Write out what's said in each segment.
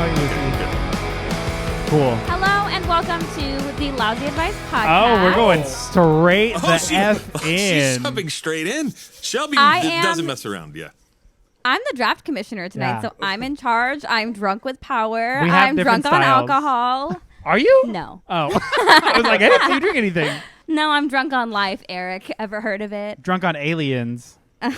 How are you, Lucy? Cool. Hello and welcome to the Lousy Advice Podcast. Oh, we're going straight F in. She's jumping straight in. Shelby doesn't mess around. Yeah. I'm the draft commissioner tonight, so I'm in charge. I'm drunk with power. We have I'm different drunk styles. on alcohol. Are you? No. Oh. I was like, I didn't see you drink anything. No, I'm drunk on life, Eric. Ever heard of it? Drunk on aliens. We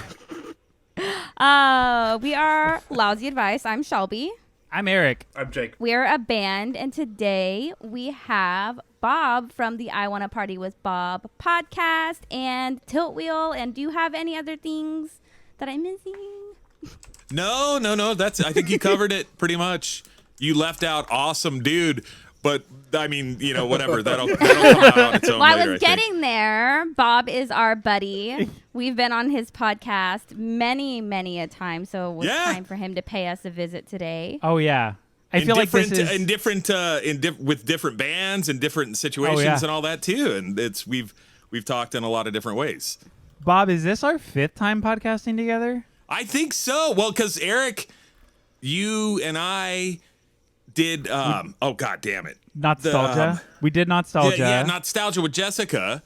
are Lousy Advice. I'm Shelby. I'm Eric. I'm Jake. We're a band, and today we have Bob from the I Wanna Party with Bob podcast and Tiltwheel. And do you have any other things that I'm missing? No. I think you covered it pretty much. You left out awesome dude, but I mean, whatever. That'll come out on its own Well, later, I was getting there. Bob is our buddy. We've been on his podcast many a time, so it was time for him to pay us a visit today. Oh, yeah. I feel like this is... with different bands and different situations and all that, too. And we've talked in a lot of different ways. Bob, is this our 5th time podcasting together? I think so. Well, because Eric, you and I did, oh, God damn it. Nostalgia. We did Nostalgia. Yeah, Nostalgia with Jessica.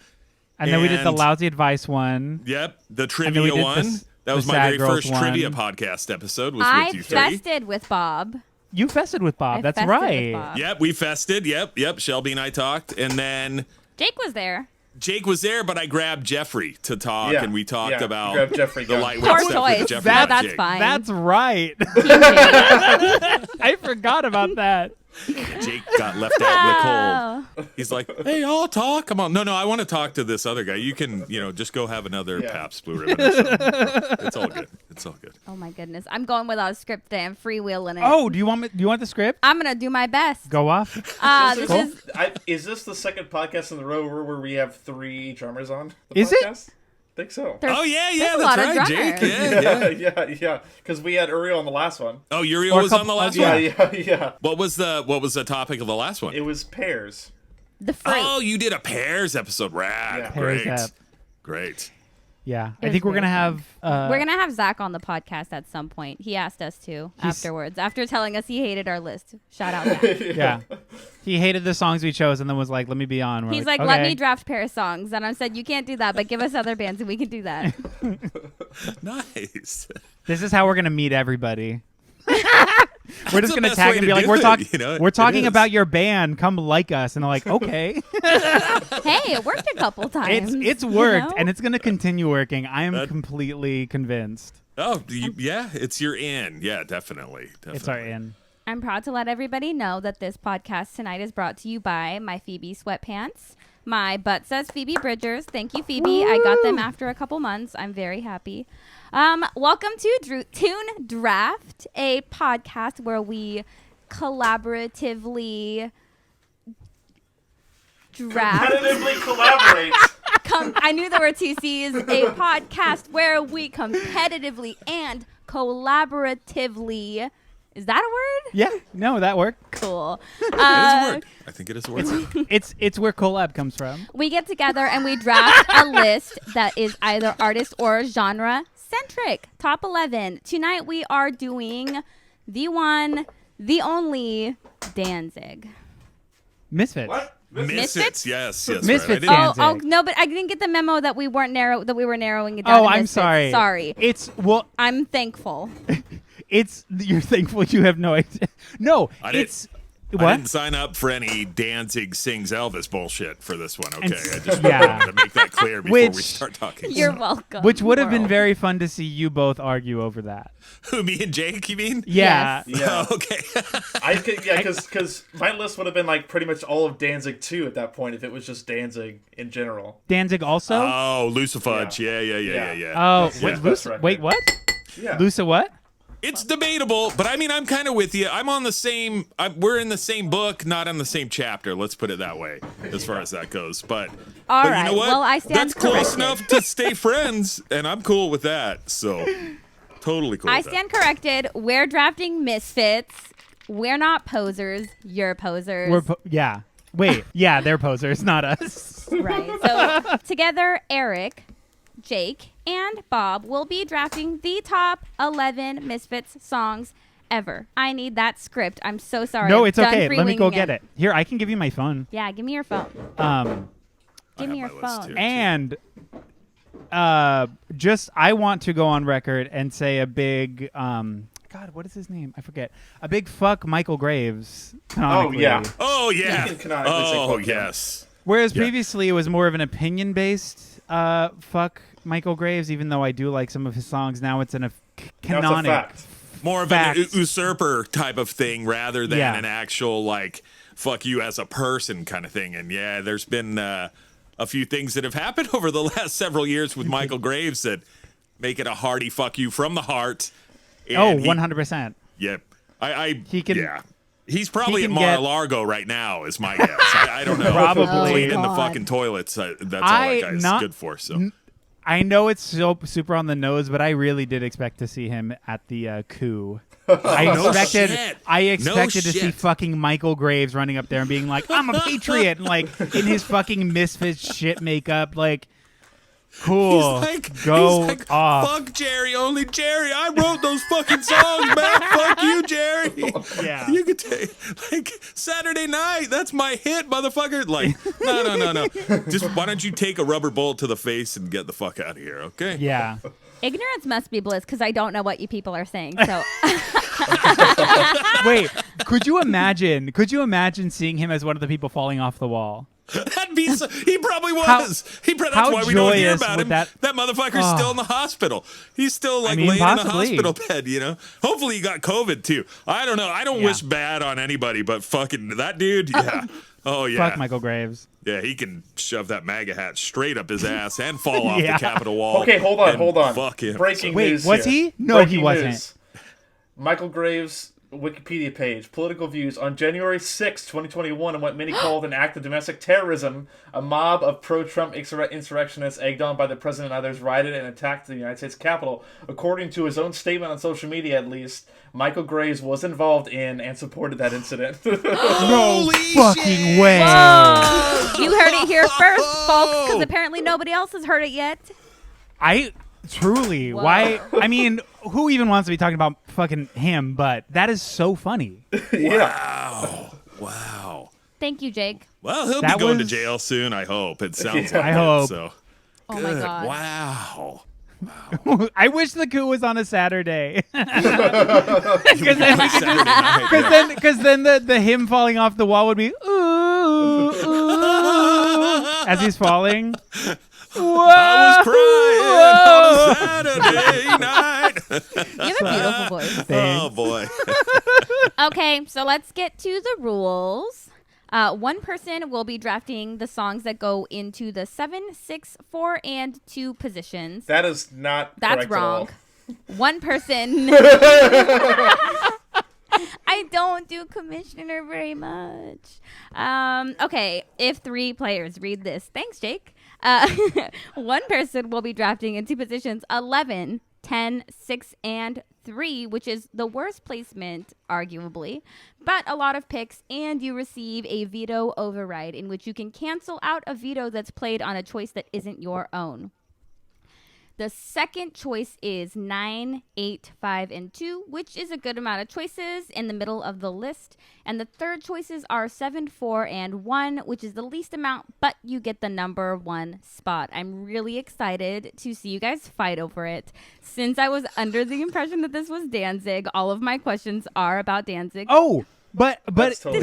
And then we did the Lousy Advice one. Yep, the trivia one. That was my very first trivia podcast episode was with you three. I fested with Bob. You fested with Bob. That's right. Bob. Yep, we fested. Yep. Shelby and I talked. And then Jake was there. Jake was there, but I grabbed Jeffrey to talk, and we talked about grabbed Jeffrey the lightweight Poor stuff choice. with Jeffrey. No, and that's Jake. fine. That's right. I forgot about that. Jake got left out in the cold. He's like, hey, I'll talk. Come on. No, I want to talk to this other guy. You can, just go have another Pabst Blue Ribbon or something. It's all good. Oh, my goodness. I'm going without a script today. I'm freewheeling it. Oh, do you want the script? I'm going to do my best. Go off. Is this the second podcast in the row where we have 3 drummers on the Is podcast? it? I think so. Oh, yeah, there's a that's lot of right, drummers. Jake. Yeah. Because we had Uriel on the last one. Oh, Uriel was on the last one? Yeah. What was the topic of the last one? It was pairs. The freight. Oh, you did a pairs episode. Rad. Yeah. Pairs Great. Yeah. It I think was we're going to have... We're going to have Zach on the podcast at some point. He asked us to afterwards, after telling us he hated our list. Shout out Zach. Yeah. He hated the songs we chose and then was like, let me be on. We're He's like, okay. let me draft pair of songs. And I said, you can't do that, but give us other bands and we can do that. Nice. This is how we're going to meet everybody. We're just the going to best tag way and to be like, do it, we're talking it is. about your band. Come like us. And they're like, okay. Hey, it worked a couple times. It's worked, you know? and it's going to continue working. I am completely convinced. Oh, it's your in. Yeah, definitely. It's our in. I'm proud to let everybody know that this podcast tonight is brought to you by my Phoebe sweatpants. My butt says Phoebe Bridgers. Thank you, Phoebe. I got them after a couple months. I'm very happy. Welcome to Tune Draft, a podcast where we collaboratively draft. Competitively collaborate. I knew there were 2 C's. A podcast where we competitively and collaboratively. Is that a word? Yeah, no, that worked. Cool. It is a word. I think it is a word. It's where collab comes from. We get together and we draft a list that is either artist or genre centric. Top 11. Tonight we are doing the one, the only Danzig. Misfits. What? Misfits. Yes. Misfits. Right. Danzig. No, but I didn't get the memo that we were narrowing it down. Oh, to I'm Misfits. sorry. Sorry. I'm thankful. You're thankful you have no idea. No, I what? didn't sign up for any Danzig sings Elvis bullshit for this one. Okay, And I just yeah. wanted to make that clear before we start talking. You're welcome. Which would have been world. very fun to see you both argue over that. Who, me and Jake, you mean? Yeah. Yes. Yeah. Oh, okay. Because my list would have been like pretty much all of Danzig 2 at that point if it was just Danzig in general. Danzig also? Oh, Lucifudge. Yeah. Oh, Yeah. wait, what? Yeah. Lusa what? It's debatable, but I mean, I'm kind of with you. I'm on the same. We're in the same book, not on the same chapter. Let's put it that way, as far as that goes. But All but right. you know what? Well, I stand That's close corrected. enough to stay friends, and I'm cool with that. So totally cool. I with stand corrected. We're drafting Misfits. We're not posers. You're posers. Yeah. Wait. Yeah, they're posers, not us. Right. So together, Eric, Jake, and Bob will be drafting the top 11 Misfits songs ever. I need that script. I'm so sorry. No, I'm it's done okay. Let me go freewinging get it. Here, I can give you my phone. Yeah, give me your phone. Give me your phone. And just I want to go on record and say a big God, what is his name? I forget. A big fuck Michael Graves. Canonically. Oh yeah. You can canonically say fuck him. Yes. Whereas previously it was more of an opinion based fuck Michael Graves, even though I do like some of his songs. Now it's canonic. fact. More of an usurper type of thing rather than an actual like fuck you as a person kind of thing. And yeah, there's been a few things that have happened over the last several years with Michael Graves that make it a hearty fuck you from the heart. And 100%. Yep. He can. Yeah. He's probably at can Mar-a-Lago right now, is my guess. I don't know. Probably. Cleaning the fucking toilets. That's all that guy's good for. So I know it's so super on the nose, but I really did expect to see him at the coup. I expected to see fucking Michael Graves running up there and being like, "I'm a patriot," and like in his fucking Misfits shit makeup, like. Cool. He's like, off. Fuck Jerry, only Jerry. I wrote those fucking songs, man. Fuck you, Jerry. Yeah. You could take like Saturday Night. That's my hit, motherfucker. Like, no. Just why don't you take a rubber bullet to the face and get the fuck out of here, okay? Yeah. Ignorance must be bliss because I don't know what you people are saying. So wait, could you imagine seeing him as one of the people falling off the wall? That'd be he probably was. That's why we don't hear about him. That motherfucker's still in the hospital. He's still laying possibly. in a hospital bed, you know. Hopefully he got COVID too. I don't know. I don't wish bad on anybody, but fucking that dude, yeah. Oh yeah. Fuck Michael Graves. Yeah, he can shove that MAGA hat straight up his ass and fall off the Capitol wall. Okay, hold on. Fuck him. Breaking Wait, news was here. he? No, Breaking he wasn't. News. Michael Graves' Wikipedia page, political views. On January 6, 2021, in what many called an act of domestic terrorism, a mob of pro-Trump insurrectionists egged on by the president and others rioted and attacked the United States Capitol. According to his own statement on social media, at least, Michael Graves was involved in and supported that incident. No fucking way. Whoa. You heard it here first, folks, because apparently nobody else has heard it yet. Truly, why? I mean, who even wants to be talking about fucking him? But that is so funny. Wow. Thank you, Jake. Well, he'll be going to jail soon, I hope. It sounds like I hope. so. Oh Good. my God. Wow. I wish the coup was on a Saturday. Because then the him falling off the wall would be ooh, ooh, as he's falling. Whoa, I was crying on a Saturday night. You have a beautiful voice. Oh, boy. Okay, so let's get to the rules. One person will be drafting the songs that go into the 7, 6, 4, and 2 positions. That is not That's correct wrong. At all. One person. I don't do commissioner very much. Okay, if 3 players read this. Thanks, Jake. One person will be drafting in 2 positions, 11, 10, 6, and 3, which is the worst placement, arguably, but a lot of picks, and you receive a veto override in which you can cancel out a veto that's played on a choice that isn't your own. The second choice is 9, 8, 5, and 2, which is a good amount of choices in the middle of the list. And the third choices are 7, 4, and 1, which is the least amount, but you get the number 1 spot. I'm really excited to see you guys fight over it. Since I was under the impression that this was Danzig, all of my questions are about Danzig. Oh, but totally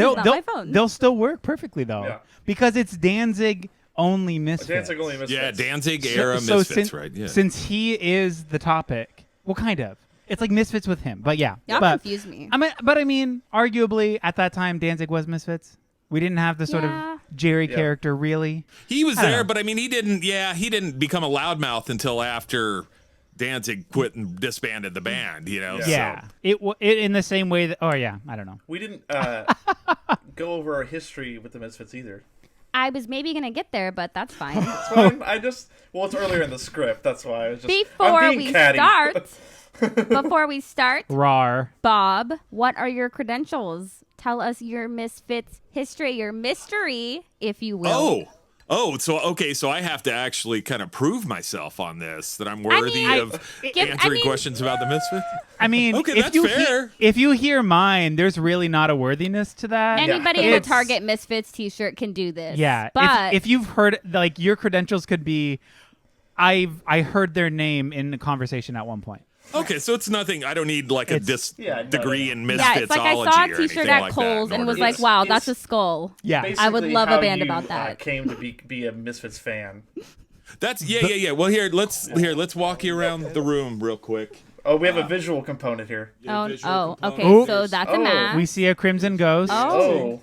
they'll still work perfectly, though, because it's Danzig. Only Misfits. Danzig only Misfits. Yeah, Danzig era Misfits, right? Yeah. Since he is the topic, well, kind of. It's like Misfits with him, but yeah. Y'all confuse me. I mean, arguably at that time, Danzig was Misfits. We didn't have the sort of Jerry character, really. He was there, but I mean, he didn't become a loudmouth until after Danzig quit and disbanded the band, you know? Yeah. So. It in the same way that, I don't know. We didn't go over our history with the Misfits either. I was maybe going to get there, but that's fine. That's fine. It's earlier in the script. That's why I was just. Before we start, Rawr. Bob, what are your credentials? Tell us your Misfits history, your mystery, if you will. Oh, so I have to actually kind of prove myself on this, that I'm worthy of answering questions about the Misfits. I mean, okay, that's fair. If you hear mine, there's really not a worthiness to that. Anybody in a Target Misfits t-shirt can do this. Yeah, but if you've heard, like, your credentials could be, I heard their name in a conversation at one point. Okay, so it's nothing. I don't need like a degree in Misfitsology. Yeah, it's like I saw a t-shirt at Kohl's and was like, wow, that's a skull. Yeah. I would love a band about that. Came to be a Misfits fan. That's yeah. Well, let's walk you around the room real quick. Oh, we have a visual component here. Okay. Ooh. So that's a mask. We see a Crimson Ghost. Oh.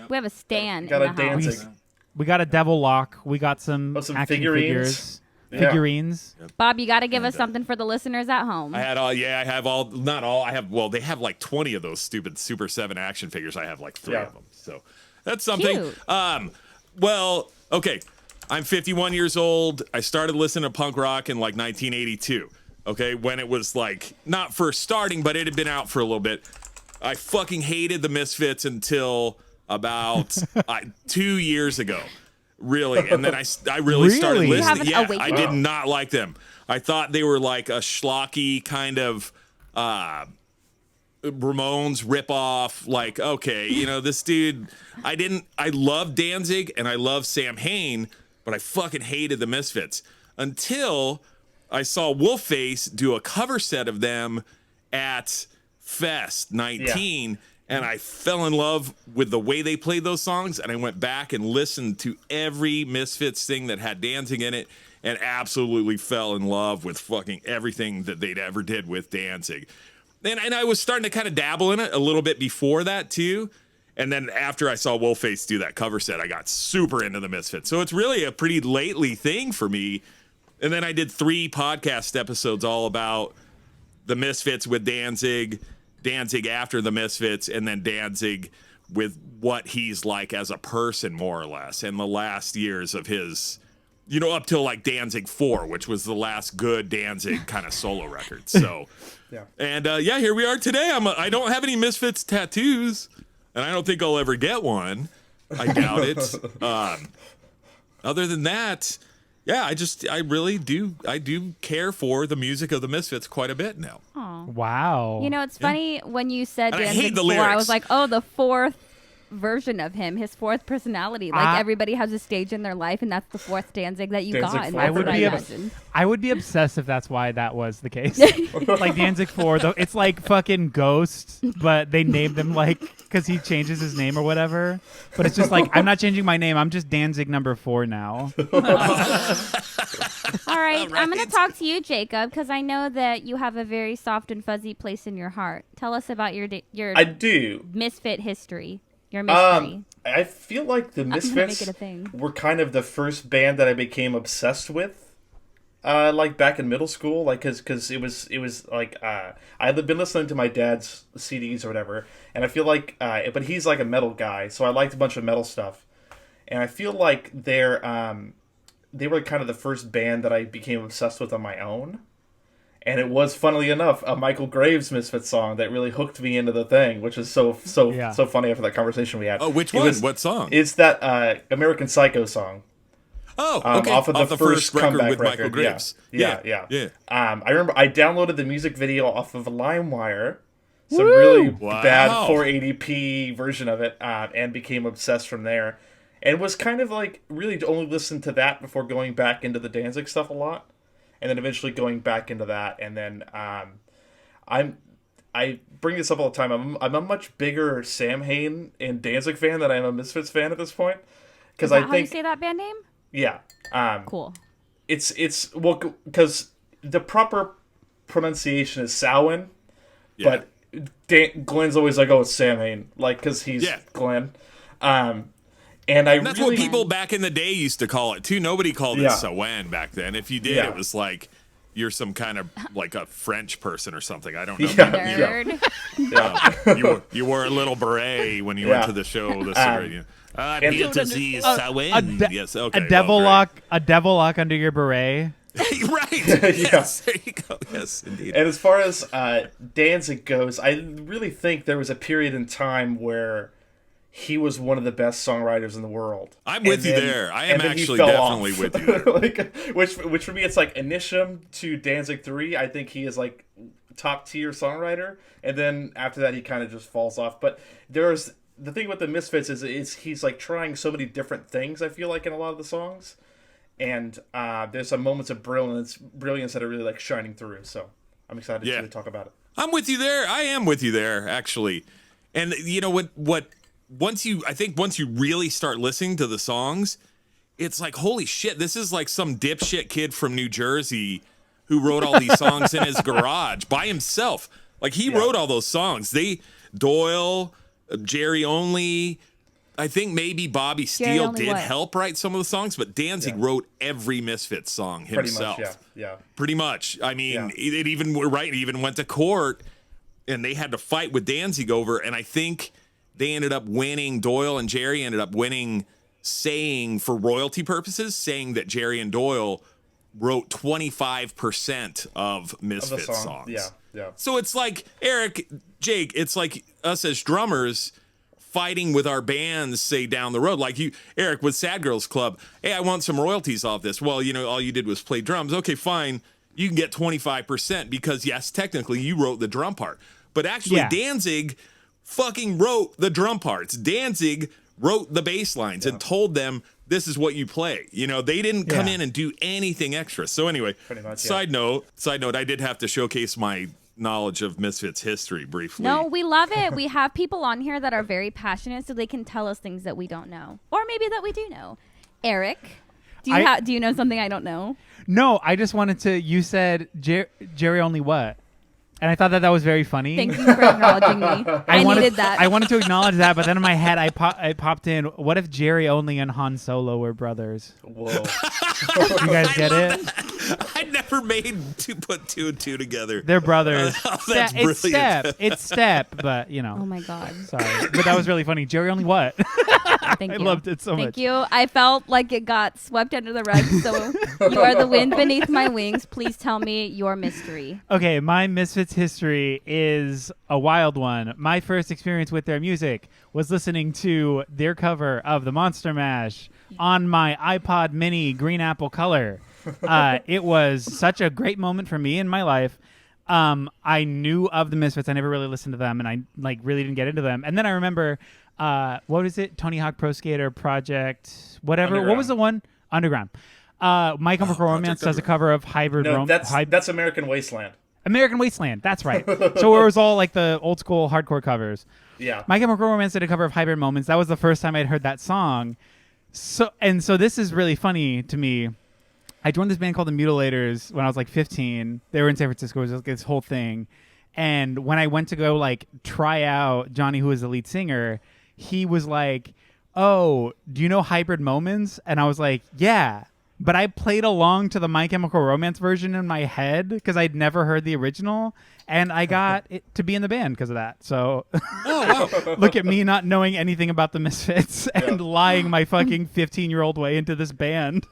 We have a stand Got in a the house. Danzig. We got a Devil Lock. We got some action figurines. Figurines. Bob, you got to give us something for the listeners at home. I have all, not all. They have like 20 of those stupid Super 7 action figures. I have like 3 of them. So that's something. Cute. Well, okay. I'm 51 years old. I started listening to punk rock in like 1982. Okay. When it was like not first starting, but it had been out for a little bit. I fucking hated the Misfits until about 2 years ago. Really, and then I really started listening. Yeah, I did not like them. I thought they were like a schlocky kind of Ramones ripoff. Like, okay, this dude. I love Danzig and I love Sam Hain, but I fucking hated the Misfits until I saw Wolfface do a cover set of them at Fest 19. Yeah. And I fell in love with the way they played those songs, and I went back and listened to every Misfits thing that had Danzig in it, and absolutely fell in love with fucking everything that they'd ever did with Danzig. And I was starting to kind of dabble in it a little bit before that, too. And then after I saw Wolfface do that cover set, I got super into the Misfits. So it's really a pretty lately thing for me. And then I did 3 podcast episodes all about the Misfits with Danzig after the Misfits, and then Danzig with what he's like as a person, more or less, and the last years of his, up till like Danzig 4, which was the last good Danzig kind of solo record. So, and here we are today. I don't have any Misfits tattoos, and I don't think I'll ever get one. I doubt it. Other than that, I really do. I do care for the music of the Misfits quite a bit now. Aww. Wow. It's funny when you said and Danzig I hate the 4, lyrics. I was like, oh, the 4th version of him, his 4th personality. Like everybody has a stage in their life, and that's the 4th Danzig that you got. And I would be obsessed if that's why that was the case. Like Danzig 4, though, it's like fucking Ghost, but they named them like because he changes his name or whatever. But it's just like, I'm not changing my name. I'm just Danzig number 4 now. All right, I'm going to talk to you, Jacob, because I know that you have a very soft and fuzzy place in your heart. Tell us about your I do. Misfit history. Your mystery. I feel like the Misfits were kind of the first band that I became obsessed with, like back in middle school, like because it was like I had been listening to my dad's CDs or whatever, and I feel like but he's like a metal guy, so I liked a bunch of metal stuff, and I feel like they were kind of the first band that I became obsessed with on my own. And it was, funnily enough, a Michael Graves Misfits song that really hooked me into the thing, which is so funny after that conversation we had. Oh, which one? What song? It's that American Psycho song. Oh, okay. Off of the first record with record. Michael Graves. Yeah. I remember I downloaded the music video off of LimeWire, some really bad 480p version of it, and became obsessed from there. And was kind of like really only listened to that before going back into the Danzig stuff a lot. And then eventually going back into that, and then I bring this up all the time. I'm a much bigger Sam Hain and Danzig fan than I am a Misfits fan at this point. Because I think how you say that band name? Yeah. Cool. It's because the proper pronunciation is Samhain, but Glenn's always like, oh, it's Sam Hain, like because he's Glenn. And that's what people back in the day used to call it too. Nobody called it Samhain back then. If you did, it was like you're some kind of like a French person or something. I don't know. Nerd. You wore a little beret when you went to the show. I'm here to see Samhain. Yes, okay. A devil lock under your beret. Right. Yes. There you go. Yes, indeed. And as far as Danzig goes, I really think there was a period in time where he was one of the best songwriters in the world. I'm with you there. I am actually definitely with you there. Like, which for me, it's like Initium to Danzig 3. I think he is like top tier songwriter, and then after that, he kind of just falls off. But there's the thing with the Misfits is he's like trying so many different things. I feel like in a lot of the songs, and there's some moments of brilliance that are really like shining through. So I'm excited to talk about it. I'm with you there. I am with you there, actually. And you know what? Once you really start listening to the songs, it's like, holy shit, this is like some dipshit kid from New Jersey who wrote all these songs in his garage by himself. Like, he wrote all those songs. Doyle, Jerry Only, I think maybe Bobby Steele did help write some of the songs, but Danzig wrote every Misfits song himself. Pretty much, yeah. Pretty much. I mean, it even went to court, and they had to fight with Danzig over, and I think they ended up winning, Doyle and Jerry ended up winning, saying, for royalty purposes, saying that Jerry and Doyle wrote 25% of Misfits songs. Yeah. So it's like, Jake, it's like us as drummers fighting with our bands, say, down the road. Like you, Eric, with Sad Girls Club, hey, I want some royalties off this. Well, all you did was play drums. Okay, fine. You can get 25% because, yes, technically you wrote the drum part. But actually, Danzig fucking wrote the drum parts. Danzig wrote the bass lines and told them, this is what you play. They didn't come in and do anything extra. So anyway, side note, I did have to showcase my knowledge of Misfits history briefly. No, we love it. We have people on here that are very passionate, so they can tell us things that we don't know, or maybe that we do know. Eric, do you know something I don't know? No, I just wanted to. You said Jerry Only what? And I thought that was very funny. Thank you for acknowledging me. I needed that. I wanted to acknowledge that, but then in my head, I popped in, what if Jerry Only and Han Solo were brothers? Whoa. You guys get it? I never put two and two together. They're brothers. That's brilliant. It's Step, but, Oh, my God. Sorry. But that was really funny. Jerry Only what? Thank you. I loved it so much. Thank you. I felt like it got swept under the rug, so you are the wind beneath my wings. Please tell me your mystery. Okay, my Misfits history is a wild one. My first experience with their music was listening to their cover of the Monster Mash on my iPod Mini Green Apple Color. It was such a great moment for me in my life. I knew of the Misfits. I never really listened to them, and I really didn't get into them. And then I remember, what is it? Tony Hawk Pro Skater Project, whatever. Underground. What was the one? Underground. My Chemical Romance does a cover of Hybrid. No, that's American Wasteland. American Wasteland. That's right. So it was all like the old school hardcore covers. Yeah. My Chemical Romance did a cover of Hybrid Moments. That was the first time I'd heard that song. So this is really funny to me. I joined this band called the Mutilators when I was like 15. They were in San Francisco. It was like this whole thing. And when I went to go like try out Johnny, who was the lead singer, he was like, "Oh, do you know Hybrid Moments?" And I was like, "Yeah." But I played along to the My Chemical Romance version in my head because I'd never heard the original, and I got it to be in the band because of that. So look at me not knowing anything about the Misfits and lying my fucking 15-year-old way into this band.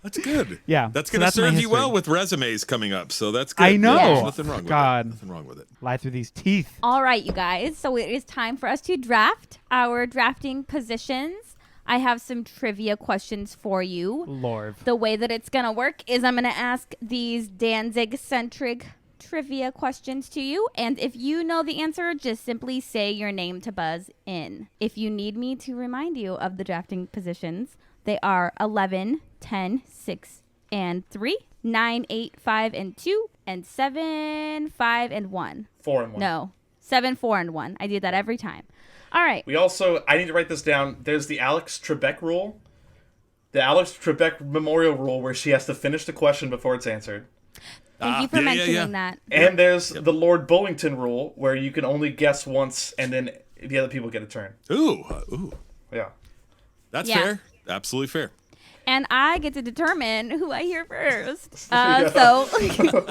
That's good. Yeah. That's going to serve you well with resumes coming up, so that's good. I know. Yeah, there's nothing wrong with God. it. Nothing wrong with it. Lie through these teeth. All right, you guys. So it is time for us to draft our drafting positions. I have some trivia questions for you. Lord. The way that it's going to work is I'm going to ask these Danzig-centric trivia questions to you. And if you know the answer, just simply say your name to buzz in. If you need me to remind you of the drafting positions, they are 11, 10, 6, and 3, 9, 8, 5, and 2, and 7, 5, and 1. 4 and 1. No, 7, 4, and 1. I do that every time. All right. I need to write this down. There's the Alex Trebek rule. The Alex Trebek memorial rule where she has to finish the question before it's answered. Thank you for mentioning that. And there's the Lord Bullington rule where you can only guess once and then the other people get a turn. Ooh. Yeah. That's fair. Absolutely fair. And I get to determine who I hear first. So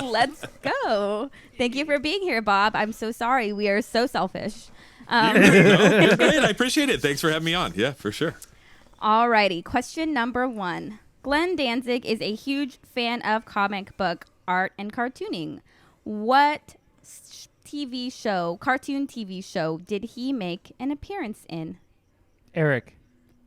let's go. Thank you for being here, Bob. I'm so sorry. We are so selfish. You're great. I appreciate it. Thanks for having me on. Yeah, for sure. Alrighty. Question number 1. Glenn Danzig is a huge fan of comic book art and cartooning. What cartoon TV show did he make an appearance in? Eric.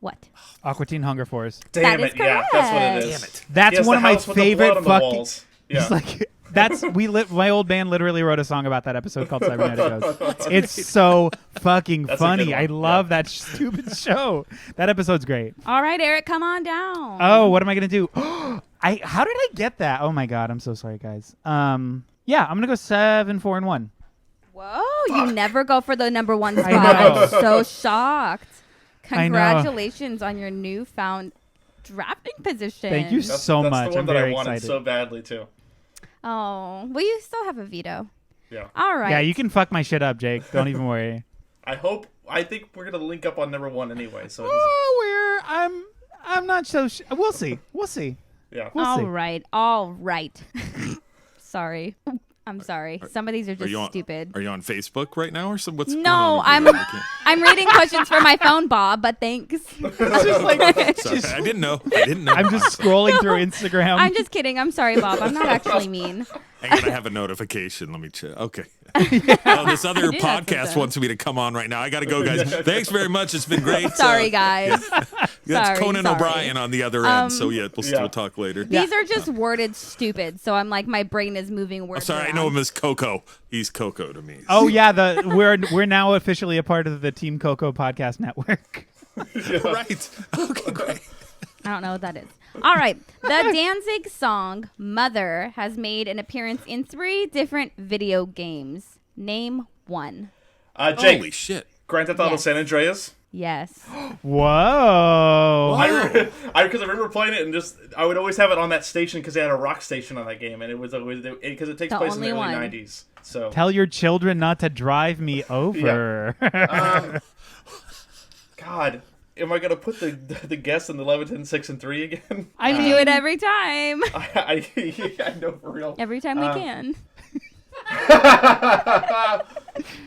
What? Aqua Teen Hunger Force. Damn That it! is Yeah, that's what it correct. is. Damn it. That's one of my favorite fucking. Walls. Yeah. It's like my old band literally wrote a song about that episode called Cybernetic Ghost. It's so fucking That's a funny. good I one. love that stupid show. That episode's great. All right, Eric, come on down. Oh, what am I gonna do? How did I get that? Oh my god, I'm so sorry, guys. Yeah, I'm gonna go 7, 4, and 1. Whoa, you never go for the number one spot. know. I'm so shocked. I know. Congratulations on your newfound drafting position. Thank you so That's much. the one I'm that very I wanted excited. so badly too. Oh, well, you still have a veto. Yeah. All right. Yeah, you can fuck my shit up, Jake. Don't even worry. I think we're gonna link up on number 1 anyway. So it I'm not so. We'll see. We'll see. yeah. We'll see. All right. Sorry. I'm sorry. Some of these are just stupid. Are you on Facebook right now or what's going No, on over there? I'm reading questions for my phone, Bob, but thanks. Sorry, I didn't know. I'm just scrolling through Instagram. I'm just kidding. I'm sorry, Bob. I'm not actually mean. I'm gonna have a notification. Let me check. Okay. Oh, this other I knew that podcast sometime. wants me to come on right now. I gotta go, guys. Thanks very much. It's been great. Sorry, guys. That's Sorry, Conan sorry. O'Brien on the other end. So we'll still talk later. These are just worded stupid, so I'm like, my brain is moving words. I'm sorry. I around. know him as Coco. He's Coco to me. Oh yeah, we're now officially a part of the Team Coco podcast network. Right. Okay, great. I don't know what that is. All right. The Danzig song Mother has made an appearance in 3 different video games. Name one. Jake, Holy shit. Grand Theft Auto Yes. San Andreas. Yes. Whoa. Because I remember playing it and I would always have it on that station because they had a rock station on that game, and it was because it takes The place in the only early one. 90s. So Tell your children not to drive me over. God, am I gonna put the guess in the 11, 10, 6, and 3 again? I We mean, do it every time. I know for real. Every time we can.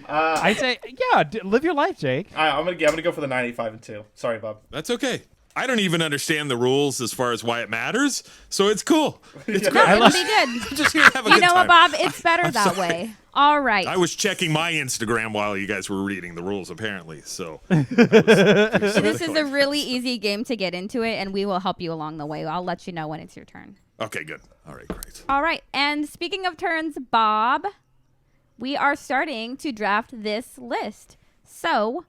I say, yeah, live your life, Jake. I'm gonna go for the 95 and 2. Sorry, Bob. That's okay. I don't even understand the rules as far as why it matters, so it's cool. It's No, great. it'll be good. I'm just here to have a You good know time. what, Bob? It's better that way. All right. I was checking my Instagram while you guys were reading the rules, apparently. So This is a really easy game to get into it, and we will help you along the way. I'll let you know when it's your turn. okay, good. All right, great. All right. And speaking of turns, Bob, we are starting to draft this list. So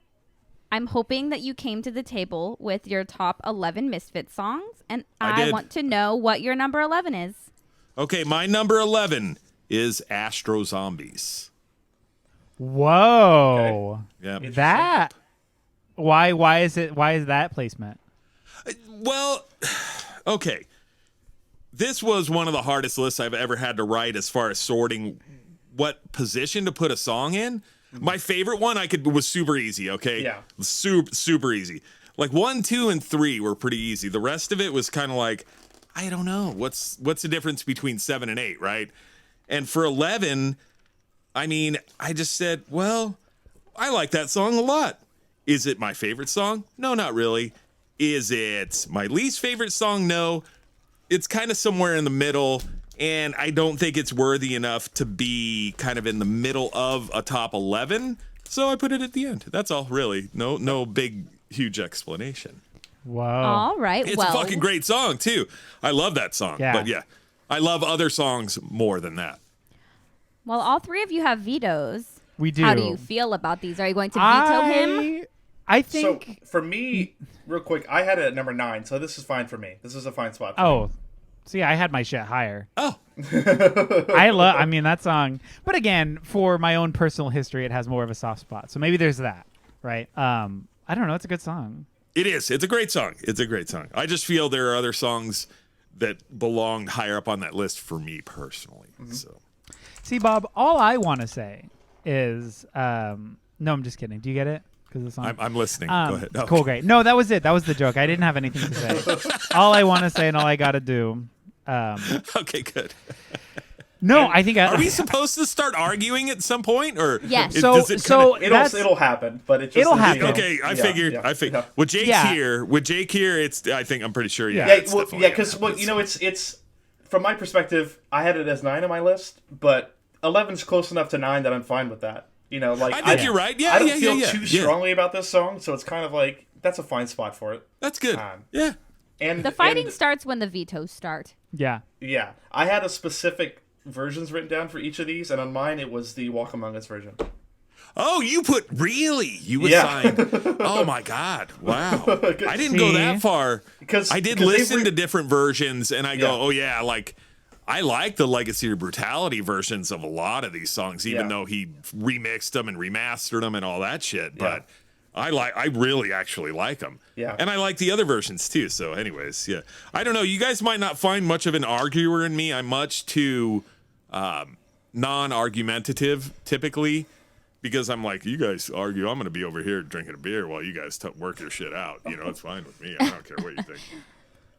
I'm hoping that you came to the table with your top 11 Misfits songs, and I did. want to know what your number 11 is. Okay, my number 11 is Astro Zombies. Whoa. Yeah. That. Why is that placement? Well, okay. This was one of the hardest lists I've ever had to write as far as sorting what position to put a song in. My favorite one was super easy, okay? Yeah. Super easy. Like 1, 2, and 3 were pretty easy. The rest of it was kind of like, I don't know. What's the difference between 7 and 8, right? And for 11, I mean, I just said, well, I like that song a lot. Is it my favorite song? No, not really. Is it my least favorite song? No. It's kind of somewhere in the middle, and I don't think it's worthy enough to be kind of in the middle of a top 11. So I put it at the end. That's all, really. No big, huge explanation. Whoa. All right. It's well, a fucking great song, too. I love that song. Yeah. But yeah, I love other songs more than that. Well, all 3 of you have vetoes. We do. How do you feel about these? Are you going to veto him? I So think. for me, real quick, I had it at number 9, so this is fine for me. This is a fine spot. For me. Oh, see, I had my shit higher. Oh, I mean, that song. But again, for my own personal history, it has more of a soft spot. So maybe there's that, right? I don't know. It's a good song. it is. It's a great song. It's a great song. I just feel there are other songs that belong higher up on that list for me personally. So See, Bob, all I want to say is, no, I'm just kidding. Do you get it? Because the song. I'm listening. Go ahead. Okay. Cool, great. No, that was it. That was the joke. I didn't have anything to say. All I want to say and all I got to do. Okay, good. No, I think. Are we supposed to start arguing at some point, or Yes. does it kinda- It'll happen, but it just It'll happen. Okay, I figured. Yeah. With Jake Yeah. here, it's. I'm pretty sure. Yeah. Yeah. it's definitely because gonna happen. it's from my perspective, I had it as 9 on my list, but 11's close enough to 9 that I'm fine with that. You know, like I think you're right. Yeah, I don't feel yeah. too strongly about this song, so it's kind of like that's a fine spot for it. That's good. Yeah. The fighting starts when the vetoes start. Yeah. Yeah. I had a specific versions written down for each of these, and on mine it was the Walk Among Us version. Oh, you assigned. Oh my God. Wow. I didn't go that far. Because I did listen to different versions and I go, oh yeah, like I like the Legacy of Brutality versions of a lot of these songs, even though he remixed them and remastered them and all that shit. But I really actually like them. Yeah. And I like the other versions too. So anyways, yeah. I don't know. You guys might not find much of an arguer in me. I'm much too non-argumentative typically. Because I'm like, you guys argue, I'm going to be over here drinking a beer while you guys work your shit out. You know, it's fine with me. I don't care what you think.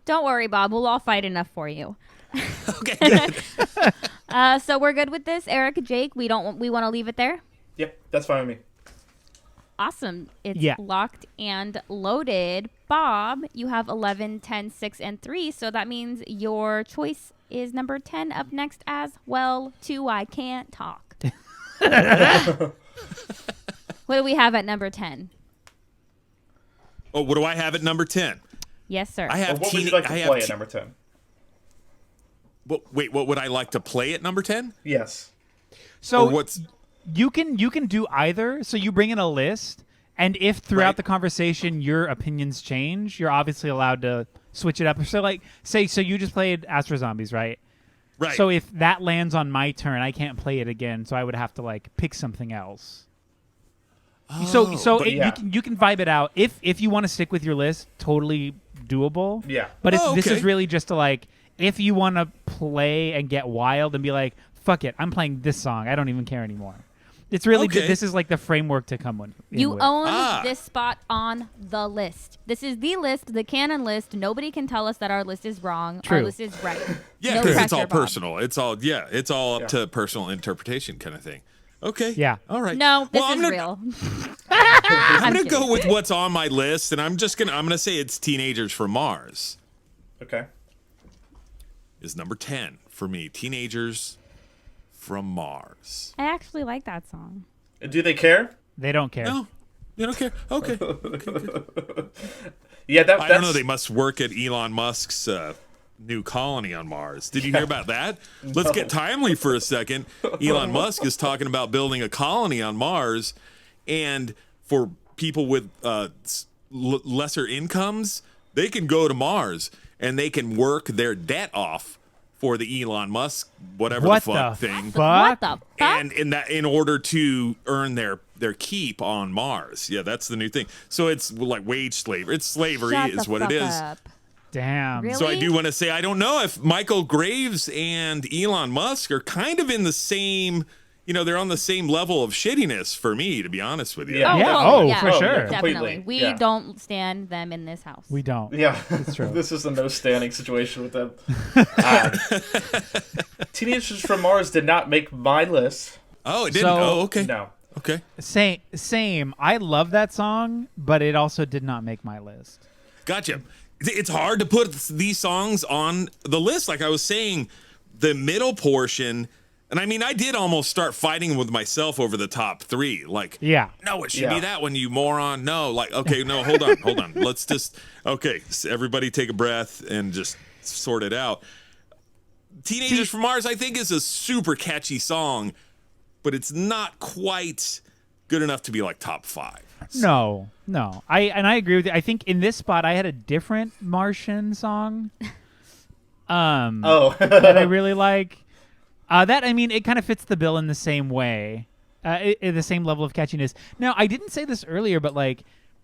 Don't worry, Bob. We'll all fight enough for you. Okay, good. So we're good with this, Eric, Jake. We want to leave it there. Yep, that's fine with me. Awesome. It's locked and loaded. Bob, you have 11, 10, 6, and 3. So that means your choice is number 10 up next as well. 2, I Can't Talk. What do we have at number 10? Oh, what do I have at number 10? Yes, sir. I have what would you like to play at number 10? Wait, what would I like to play at number 10? Yes. So you can do either. So you bring in a list, and if throughout the conversation your opinions change, you're obviously allowed to switch it up. So like, so you just played Astro Zombies, right? Right. So if that lands on my turn, I can't play it again. So I would have to like pick something else. So you can vibe it out. If you want to stick with your list, totally doable. Yeah. But this is really just to like, if you want to play and get wild and be like, fuck it, I'm playing this song. I don't even care anymore. It's really this is like the framework to come with. You own this spot on the list. This is the list, the canon list. Nobody can tell us that our list is wrong. True. Our list is right. Yeah, because it's all personal. It's all up to personal interpretation kind of thing. Okay. Yeah. All right. No, this is real. I'm gonna go with what's on my list, and I'm gonna say it's Teenagers from Mars. Okay. Is number 10 for me. Teenagers from Mars. I actually like that song. Do they care? They don't care. No, they don't care. Okay. Yeah, that's... I don't know. They must work at Elon Musk's new colony on Mars. Did you hear about that? Let's get timely for a second. Elon Musk is talking about building a colony on Mars, and for people with lesser incomes, they can go to Mars and they can work their debt off for the Elon Musk whatever the fuck thing. What the fuck? And in order to earn their keep on Mars. Yeah, that's the new thing. So it's like wage slavery. It's slavery is what it is. Up. Damn. Really? So I do want to say, I don't know if Michael Graves and Elon Musk are kind of in the same, they're on the same level of shittiness for me, to be honest with you. Yeah. For sure. Definitely. We don't stand them in this house. We don't. Yeah. It's true. This is a no standing situation with them. Teenagers from Mars did not make my list. Oh, it didn't? Okay. No. Okay. Same. I love that song, but it also did not make my list. Gotcha. It's hard to put these songs on the list. Like I was saying, the middle portion, and I mean, I did almost start fighting with myself over the top 3. Like, no, it should be that one, you moron. No, like, okay, no, hold on. Let's just, everybody take a breath and just sort it out. Teenagers from Mars, I think, is a super catchy song, but it's not quite good enough to be like top 5. No. I agree with you. I think in this spot I had a different Martian song. That I really like. It kind of fits the bill in the same way, the same level of catchiness. Now, I didn't say this earlier, but like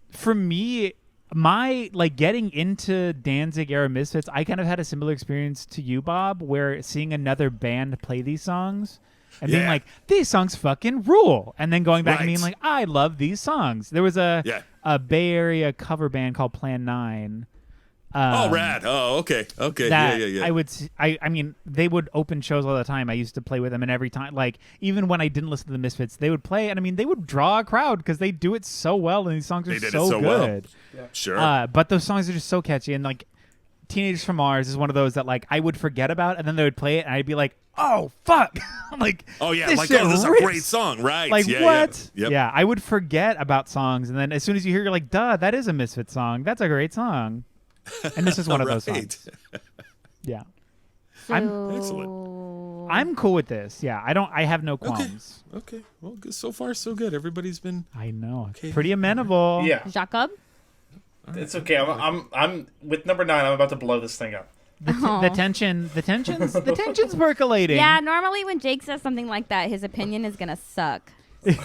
for me, my like getting into Danzig era Misfits, I kind of had a similar experience to you, Bob, where seeing another band play these songs. And being like, these songs fucking rule. And then going back and being like, I love these songs. There was a Bay Area cover band called Plan 9. Rad. Oh, okay. Yeah. I mean, they would open shows all the time. I used to play with them, and every time, like, even when I didn't listen to the Misfits, they would play. And I mean, they would draw a crowd because they do it so well, and these songs are so good. Well. Yeah. Sure. But those songs are just so catchy. And like, Teenagers from Mars is one of those that like I would forget about, and then they would play it, and I'd be like, "Oh fuck!" I'm like, Oh yeah, this like shit this is a rips. great song, right? Like yeah, what? Yeah. Yep. Yeah, I would forget about songs, and then as soon as you hear, you're like, "Duh, that is a Misfits song. That's a great song." And this is one of those Right. songs. Yeah, So, I'm cool with this. Yeah, I have no qualms. Okay. Well, so far so good. Everybody's been I know, Okay. pretty amenable. Yeah, Jacob. it's okay. I'm with number 9. I'm about to blow this thing up. The tension's percolating. Yeah, normally when Jake says something like that, his opinion is gonna suck.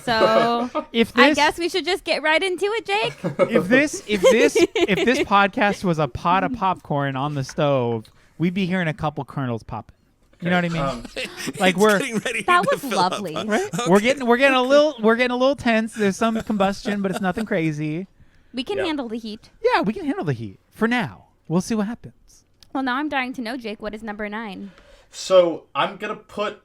So If I this, guess we should just get right into it, Jake. if this podcast was a pot of popcorn on the stove, we'd be hearing a couple kernels popping. You know what I mean? Like we're getting ready That to was fill up, lovely. huh? right? We're getting a little tense. There's some combustion, but it's nothing crazy. We can Yeah. handle the heat. Yeah, we can handle the heat for now. We'll see what happens. Well, now I'm dying to know, Jake. What is number 9? So I'm gonna put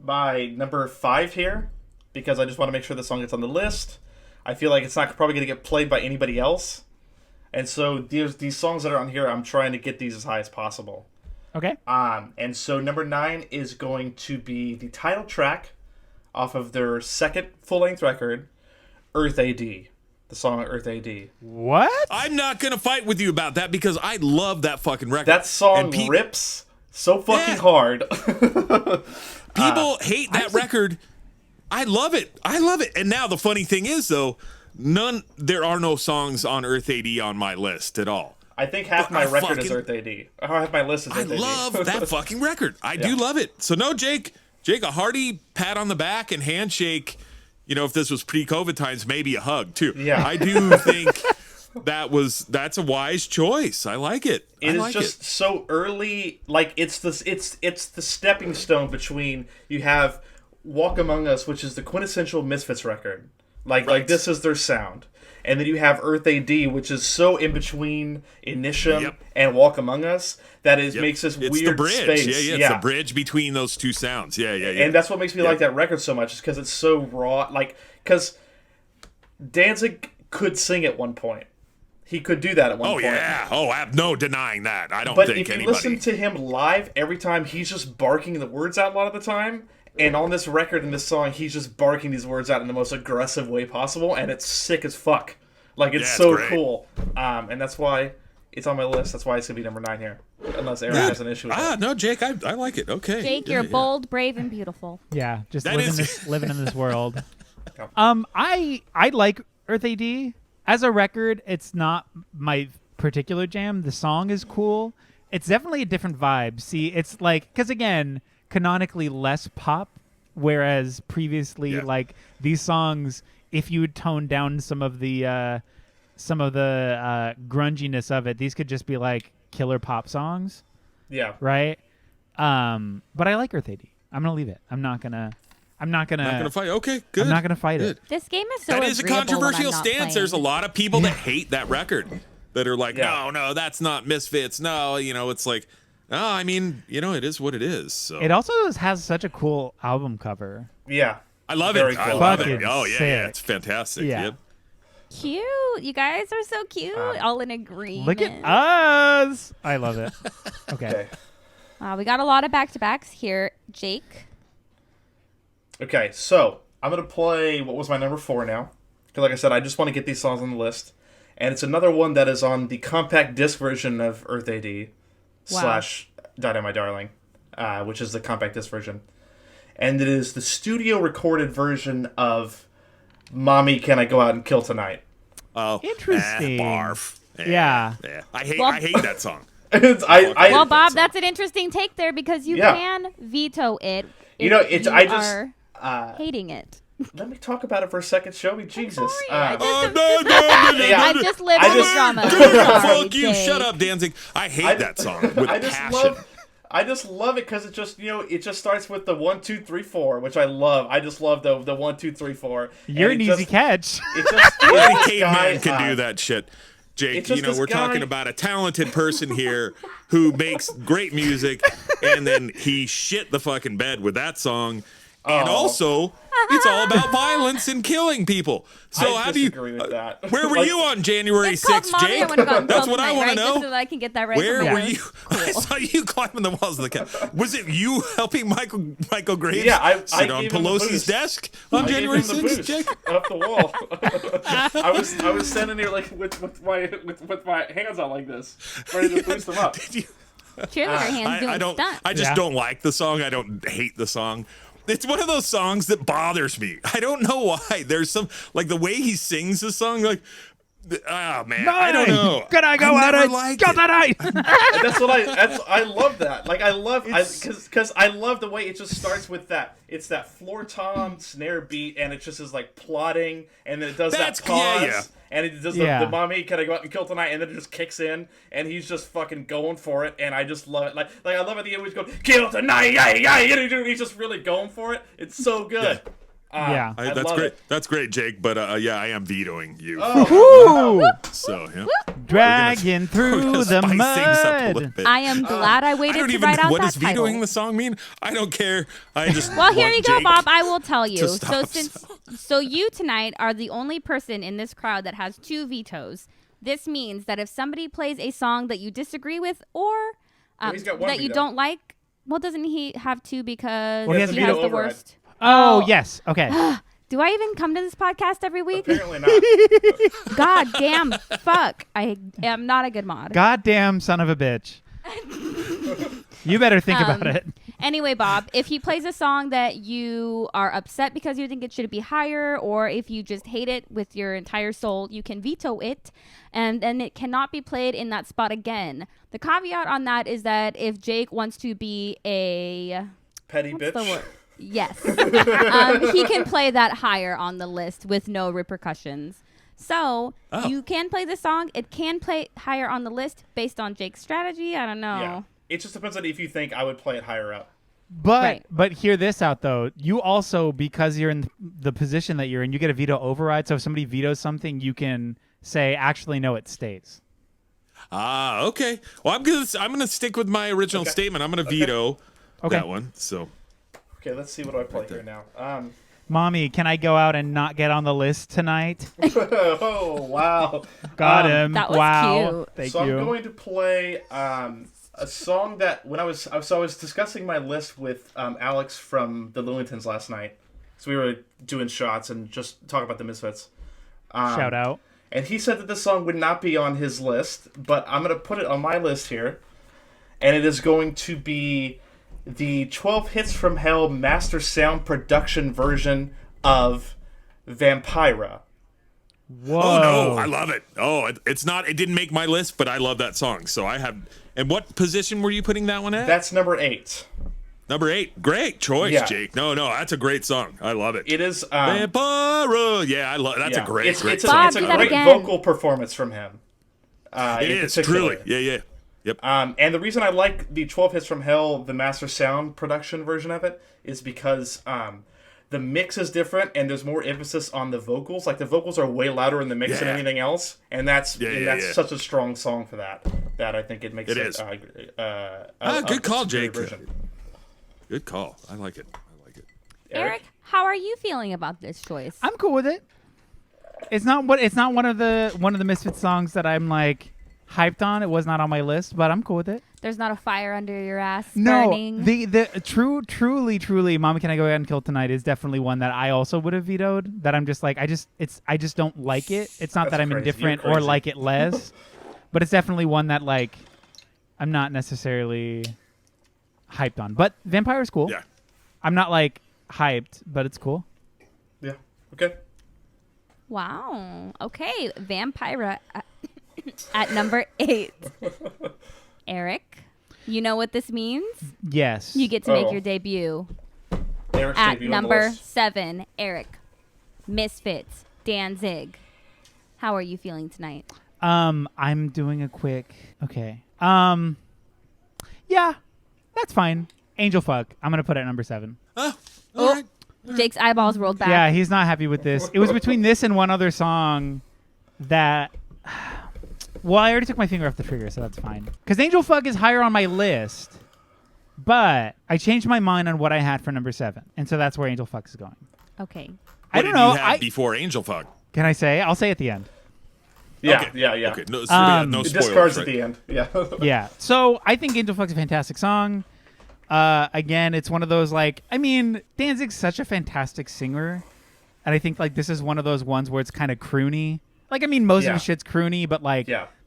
my number 5 here because I just want to make sure the song gets on the list. I feel like it's not probably gonna get played by anybody else, and so these songs that are on here, I'm trying to get these as high as possible. Okay. And so number 9 is going to be the title track off of their second full-length record, Earth AD. The song Earth AD. What? I'm not gonna fight with you about that because I love that fucking record. That song And rips so fucking Yeah. hard. People hate that record. I love it. And now the funny thing is though, there are no songs on Earth AD on my list at all. I think half But my I record is fucking- Earth AD. Half my list is I Earth AD. love that fucking record. I do love it. So no, Jake, a hearty pat on the back and handshake. You know, if this was pre-COVID times, maybe a hug too. Yeah. I do think that's a wise choice. I like it. It I is like just so early. Like it's the stepping stone between you have Walk Among Us, which is the quintessential Misfits record. Like Right. this is their sound. And then you have Earth AD, which is so in between Initium Yep. and Walk Among Us that it Yep. makes this It's weird the bridge. space. Yeah, it's the bridge between those two sounds. Yeah. And that's what makes me like that record so much, is because it's so raw. Like, because Danzig could sing at one point. He could do that at one point. yeah. Oh, no denying that. I don't But think if you anybody. listen to him live, every time he's just barking the words out a lot of the time. And on this record, in this song, he's just barking these words out in the most aggressive way possible, and it's sick as fuck. Like, it's Yeah, it's so great. cool. And that's why it's on my list. That's why it's going to be number 9 here. Unless Aaron has an issue with it. No, Jake, I like it. Okay. Jake, Yeah, you're yeah. bold, brave, and beautiful. Yeah, just That is- living in this world. Yeah. I like Earth AD as a record. It's not my particular jam. The song is cool. It's definitely a different vibe. See, it's like, because again, canonically less pop, whereas previously, Yeah. like these songs, if you would tone down some of the grunginess of it, these could just be like killer pop songs, Yeah. right? But I like Earth AD. I'm gonna leave it. I'm not gonna Not gonna fight. Okay, good. I'm not gonna fight it. This game is so That is a agreeable when controversial I'm not stance. There's a playing. lot of people that hate that record, that are like, Yeah. no, that's not Misfits. No, it's like, no, I mean, it is what it is. So It also has such a cool album cover. Yeah. I love Very it. I cool. love Fucking it. Oh yeah, sick. it's fantastic. Yeah. Yep. Cute. You guys are so cute. All in agreement. Look at us. I love it. Okay. Okay. Wow, we got a lot of back-to-backs here. Jake. Okay, so I'm going to play what was my number 4 now. Because like I said, I just want to get these songs on the list. And it's another one that is on the compact disc version of Earth AD / Dynamite Darling, which is the compact disc version. And it is the studio recorded version of Mommy, Can I Go Out and Kill Tonight? Oh, Interesting. Barf. Yeah. I hate that song. Well, Bob, that's an interesting take there because you Yeah. can veto it. You know, if it's- you I just, are hating it. Let me talk about it for a second, Shelby. Jesus. sorry, I Yeah. just live I in the just- drama. Sorry, Fuck you. Jake. Shut up, Danzig. I hate that song with passion. I just love it because it just it just starts with the 1 2 3 4, which I love. I just love the 1 2 3 4. You're an easy catch. It just Any this caveman guy, can do that shit. Jake, it's just this we're guy- talking about a talented person here who makes great music, and then he shit the fucking bed with that song. And also, It's all about violence and killing people. So I how do you? disagree with that. Where were you on January It's called 6th, Mommy, Jake? I Wanna Go on That's Cold what I Tonight, want to right? know. Just so that I can get that right. Where from were my you? notes. I saw you climbing the walls of the cabin. Was it you helping Michael Graves Yeah, I sit on gave him the Pelosi's boost. desk on January I gave him the 6th, boost Jake? up the wall. I was standing there like with my hands out like this, ready to boost them up. Did you? Cheerleader hands doing stunts. I just Yeah. don't like the song. I don't hate the song. It's one of those songs that bothers me. I don't know why. There's some, like, the way he sings the song, like, oh man, I don't know. Can I go out and go tonight? That's what I love that. Like I love because I love the way it just starts with that. It's that floor tom snare beat, and it just is like plotting, and then it does that pause, and it does the mommy can I go out and kill tonight, and then it just kicks in, and he's just fucking going for it, and I just love it. Like I love at the end he's going kill tonight, yeah. He's just really going for it. It's so good. Yeah. I That's love great. it. That's great, Jake. But yeah, I am vetoing you. Woo! So yeah. Dragging We're through gonna the spice things up a little mud. bit. I am glad I I waited don't to even. write out What that does vetoing title. the song mean? I don't care. I just. Well, here want you go, Jake Bob. I will tell you. to So stop. so you tonight are the only person in this crowd that has 2 vetoes. This means that if somebody plays a song that you disagree with or he's got one that you veto. don't like, well, doesn't he have 2 because Well, he has he a has veto the override. worst? Oh, yes. Okay. Do I even come to this podcast every week? Apparently not. God damn, fuck. I am not a good mod. Goddamn son of a bitch. You better think about it. Anyway, Bob, if he plays a song that you are upset because you think it should be higher, or if you just hate it with your entire soul, you can veto it, and then it cannot be played in that spot again. The caveat on that is that if Jake wants to be a... Petty What's bitch. the word? Yes. He can play that higher on the list with no repercussions. So you can play the song. It can play higher on the list based on Jake's strategy. I don't know. Yeah. It just depends on if you think I would play it higher up. But hear this out though. You also, because you're in the position that you're in, you get a veto override. So if somebody vetoes something, you can say, actually, no, it stays. Okay. Well, I'm gonna stick with my original statement. I'm gonna veto that one. So. Okay, let's see what do I play here now. Mommy, can I go out and not get on the list tonight? Oh wow! Got him. That was wow. cute. Thank So you. I'm going to play a song that when I was discussing my list with Alex from the Lewingtons last night. So we were doing shots and just talking about the Misfits. Shout out. And he said that this song would not be on his list, but I'm going to put it on my list here. And it is going to be the 12 Hits from Hell Master Sound production version of Vampira. Whoa. Oh no, I love it. Oh, it's not. It didn't make my list, but I love that song. So I have. And what position were you putting that one at? That's number 8. Number 8. Great choice, Yeah. Jake. No, that's a great song. I love it. It is. Vampira. Yeah, I love. That's a great. It's great a, song. it's a do that great again. vocal performance from him. It in is particular. truly. Yeah. Yep. And the reason I like the 12 Hits from Hell, the Master Sound production version of it, is because the mix is different and there's more emphasis on the vocals. Like the vocals are way louder in the mix than anything else, and that's such a strong song for that. That I think it makes It it. is. Good call, Jake. Good call. I like it. Eric, how are you feeling about this choice? I'm cool with it. It's not one of the Misfits songs that I'm like hyped on. It was not on my list, but I'm cool with it. There's not a fire under your ass No, burning. the truly, Mama Can I Go Out and Kill Tonight is definitely one that I also would have vetoed. That I'm just like, I just don't like it. It's not That's that I'm crazy. indifferent You're or crazy. like it less, but it's definitely one that like I'm not necessarily hyped on. But Vampire's cool. Yeah. I'm not like hyped, but it's cool. Yeah. Okay. Wow. Okay, Vampira at number 8. Eric, you know what this means? Yes. You get to make your debut. Eric's At debut on the number list. 7, Eric. Misfits, Danzig. How are you feeling tonight? I'm doing a quick. Okay. Yeah, that's fine. Angel Fuck. I'm gonna put it at number 7. Oh, all right. Jake's eyeballs rolled back. Yeah, he's not happy with this. It was between this and one other song that. Well, I already took my finger off the trigger, so that's fine. Because Angel Fuck is higher on my list, but I changed my mind on what I had for number 7, and so that's where Angel Fuck is going. Okay. I don't know. You have before Angel Fuck? Can I say? I'll say at the end. Yeah, Okay. yeah. Okay. No, It spoilers. discards Right? at the end. Yeah. Yeah. So I think Angel Fuck's a fantastic song. Again, it's one of those Danzig's such a fantastic singer, and I think this is one of those ones where it's kind of croony. Most of his shit's croony, but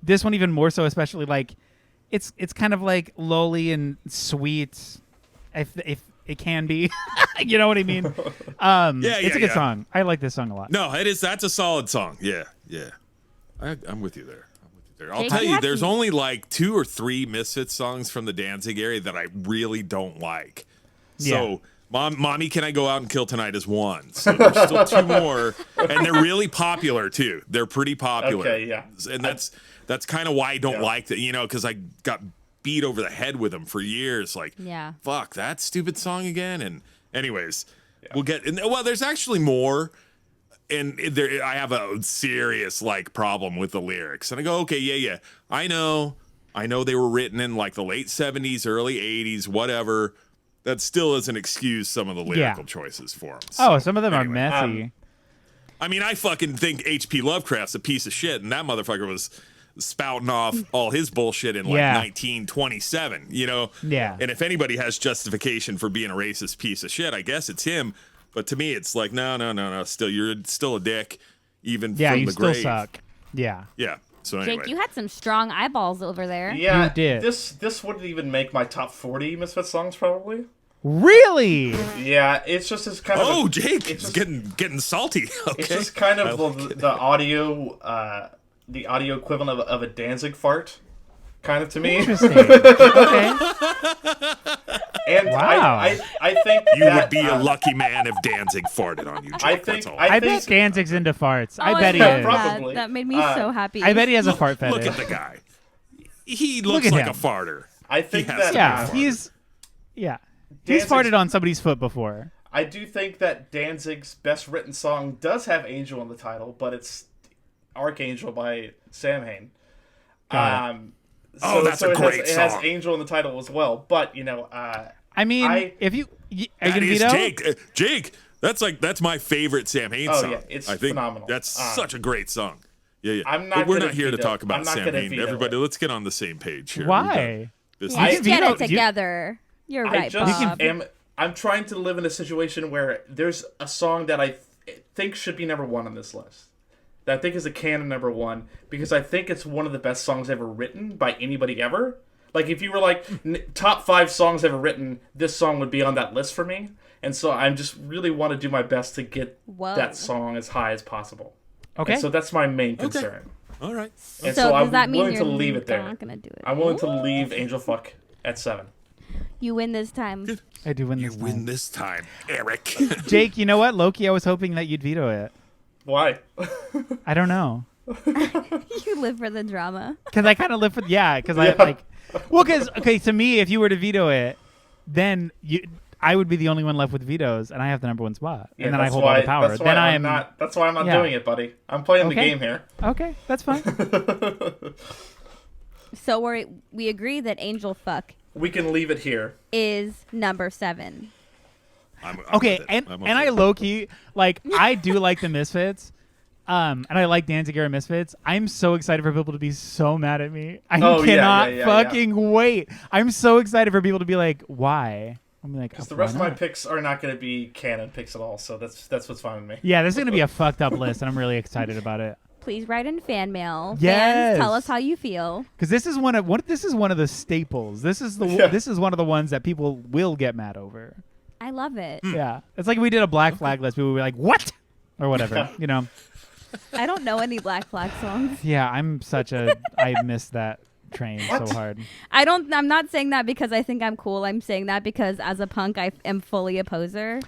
this one even more so, especially it's kind of lowly and sweet, if it can be. You know what I mean? It's a good song. I like this song a lot. No, it is. That's a solid song. Yeah. I'm with you there. I'll Jake, tell you you, had there's some- only 2 or 3 Misfits songs from the Danzig area that I really don't like. So, Mommy, Can I Go Out and Kill Tonight is one. So there's still 2 more, and they're really popular too. They're pretty popular. Okay, yeah. And that's kind of why I don't like that, because I got beat over the head with them for years. Fuck that stupid song again. And anyways, we'll get. Well, there's actually more. And I have a serious problem with the lyrics, and I go, okay, yeah, I know they were written in the late 70s, early 80s, whatever. That still doesn't excuse some of the lyrical choices for them. So, some of them are messy. I fucking think H.P. Lovecraft's a piece of shit, and that motherfucker was spouting off all his bullshit in 1927, Yeah. And if anybody has justification for being a racist piece of shit, I guess it's him. But to me, it's no. Still, you're still a dick, even from you the still grave. suck. Yeah. Yeah. So anyway, Jake, you had some strong eyeballs over there. Yeah, You did. This wouldn't even make my top 40 Misfits songs, probably. Really? Yeah, it's just as kind of. oh, Jake, it's it's just- getting salty. Okay. It's just kind of the audio equivalent of a Danzig fart, kind of to me. Interesting. Okay. And Wow. I think You that, would be a lucky man if Danzig farted on you, Jake. I That's think- all. I think- bet Danzig's into farts. Oh, I bet he love is. that. Probably. That made me so happy. I bet he has a fart fetish. Look at the guy. He looks at like him. a farter. I think He has that to be Yeah, farted. he's Danzig's- farted on somebody's foot before. I do think that Danzig's best written song does have Angel in the title, but it's Archangel by Sam Hain. Got That's a great It has song. Angel in the title as well, but if you are you That gonna is veto? Jake. That's my favorite Sam Hain Oh, song. yeah, it's I think phenomenal. That's such a great song. Yeah. I'm not But we're gonna not here to veto- talk about I'm not Sam gonna Hain. veto Everybody, it. let's get on the same page here. Why? This Yeah, You just can get veto- it together. You're I right, just Bob. I'm trying to live in a situation where there's a song that I think should be number 1 on this list. That I think is a canon number 1 because I think it's one of the best songs ever written by anybody ever. If you were top 5 songs ever written, this song would be on that list for me. And so I just really want to do my best to get Whoa. that song as high as possible. Okay. And so that's my main concern. All right. And So so does I'm that mean willing you're to leave it there. not gonna do it? I'm willing to leave Angel Fuck at 7. You win this time. I do win You this win time. this time, Eric. Jake, you know what? Loki, I was hoping that you'd veto it. Why? I don't know. You live for the drama. Because I kind of live for because to me, if you were to veto it, then I would be the only one left with vetoes, and I have the number 1 spot, Yeah, and then I that's hold all why- the power. That's why Then I I'm am not. That's why I'm not Yeah. doing it, buddy. I'm playing the Okay. game here. okay. That's fine. So we agree that Angel Fuck We can leave it here. is number 7. I'm Okay, with it. and I'm and I with it. low key I do like the Misfits, and I like Danzig era Misfits. I'm so excited for people to be so mad at me. I Oh, yeah, cannot yeah, fucking wait. I'm so excited for people to be like, why? I'm like, Because the "Oh, rest of why my not?" picks are not going to be canon picks at all. So that's what's fine with me. Yeah, this is gonna be a fucked up list, and I'm really excited about it. Please write in fan mail. Yes. Fans, tell us how you feel. Because this is one of the staples. This is Yeah. this is one of the ones that people will get mad over. I love it. Yeah, it's like if we did a Black Flag list. People would be like, "What?" or whatever. You know. I don't know any Black Flag songs. Yeah, I missed that train so hard. I'm not saying that because I think I'm cool. I'm saying that because as a punk, I am fully a poser.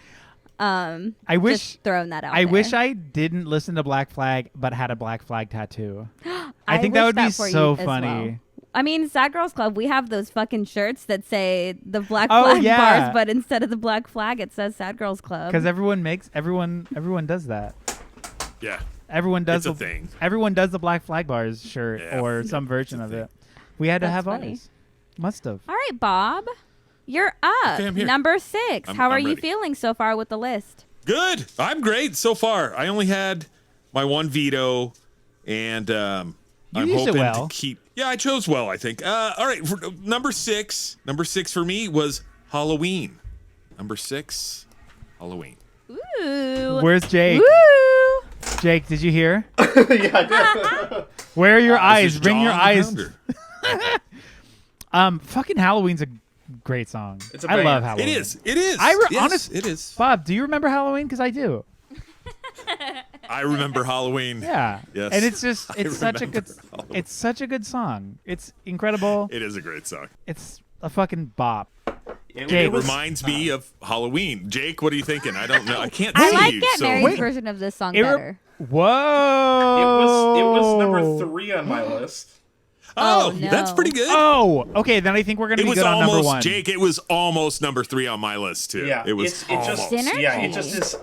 I wish Just throwing that out. I there. wish I didn't listen to Black Flag, but had a Black Flag tattoo. I I think that wish would be that for you so as funny. well. I mean, Sad Girls Club, we have those fucking shirts that say the Black Oh, Flag yeah. bars, but instead of the Black Flag, it says Sad Girls Club. Because everyone does that. Yeah. Everyone does It's a thing. Everyone does the Black Flag bars shirt Yeah. or some version of it. We had to That's have funny. ours. Must have. All right, Bob, you're up. Okay, I'm here. Number 6. I'm How are you ready. feeling so far with the list? Good. I'm great so far. I only had my one veto, and I'm used it hoping well. to keep. Yeah, I chose well, I think. All right, number 6. Number 6 for me was Halloween. Number 6, Halloween. Ooh. Where's Jake? Woo! Jake, did you hear? Yeah, I did. Where are your eyes? This is Bring your John eyes. Pounder. Fucking Halloween's a great song. It's a I love banger. Halloween. It is. It is. Honest, it is. Bob, do you remember Halloween? Because I do. I remember Halloween. Yeah. Yes. And it's just I it's such a good remember Halloween. it's such a good song. It's incredible. It is a great song. It's a fucking bop. It Jake. It reminds me of Halloween. Jake, what are you thinking? I don't know. I can't I see like you. Get So Mary's version of this song better. Whoa. It was number 3 on my list. Oh, no. that's pretty good. Oh, okay. Then I think we're gonna It be was good on number almost 1. Jake. It was almost number 3 on my list too. Yeah, it was it just Synergy. yeah, it just is.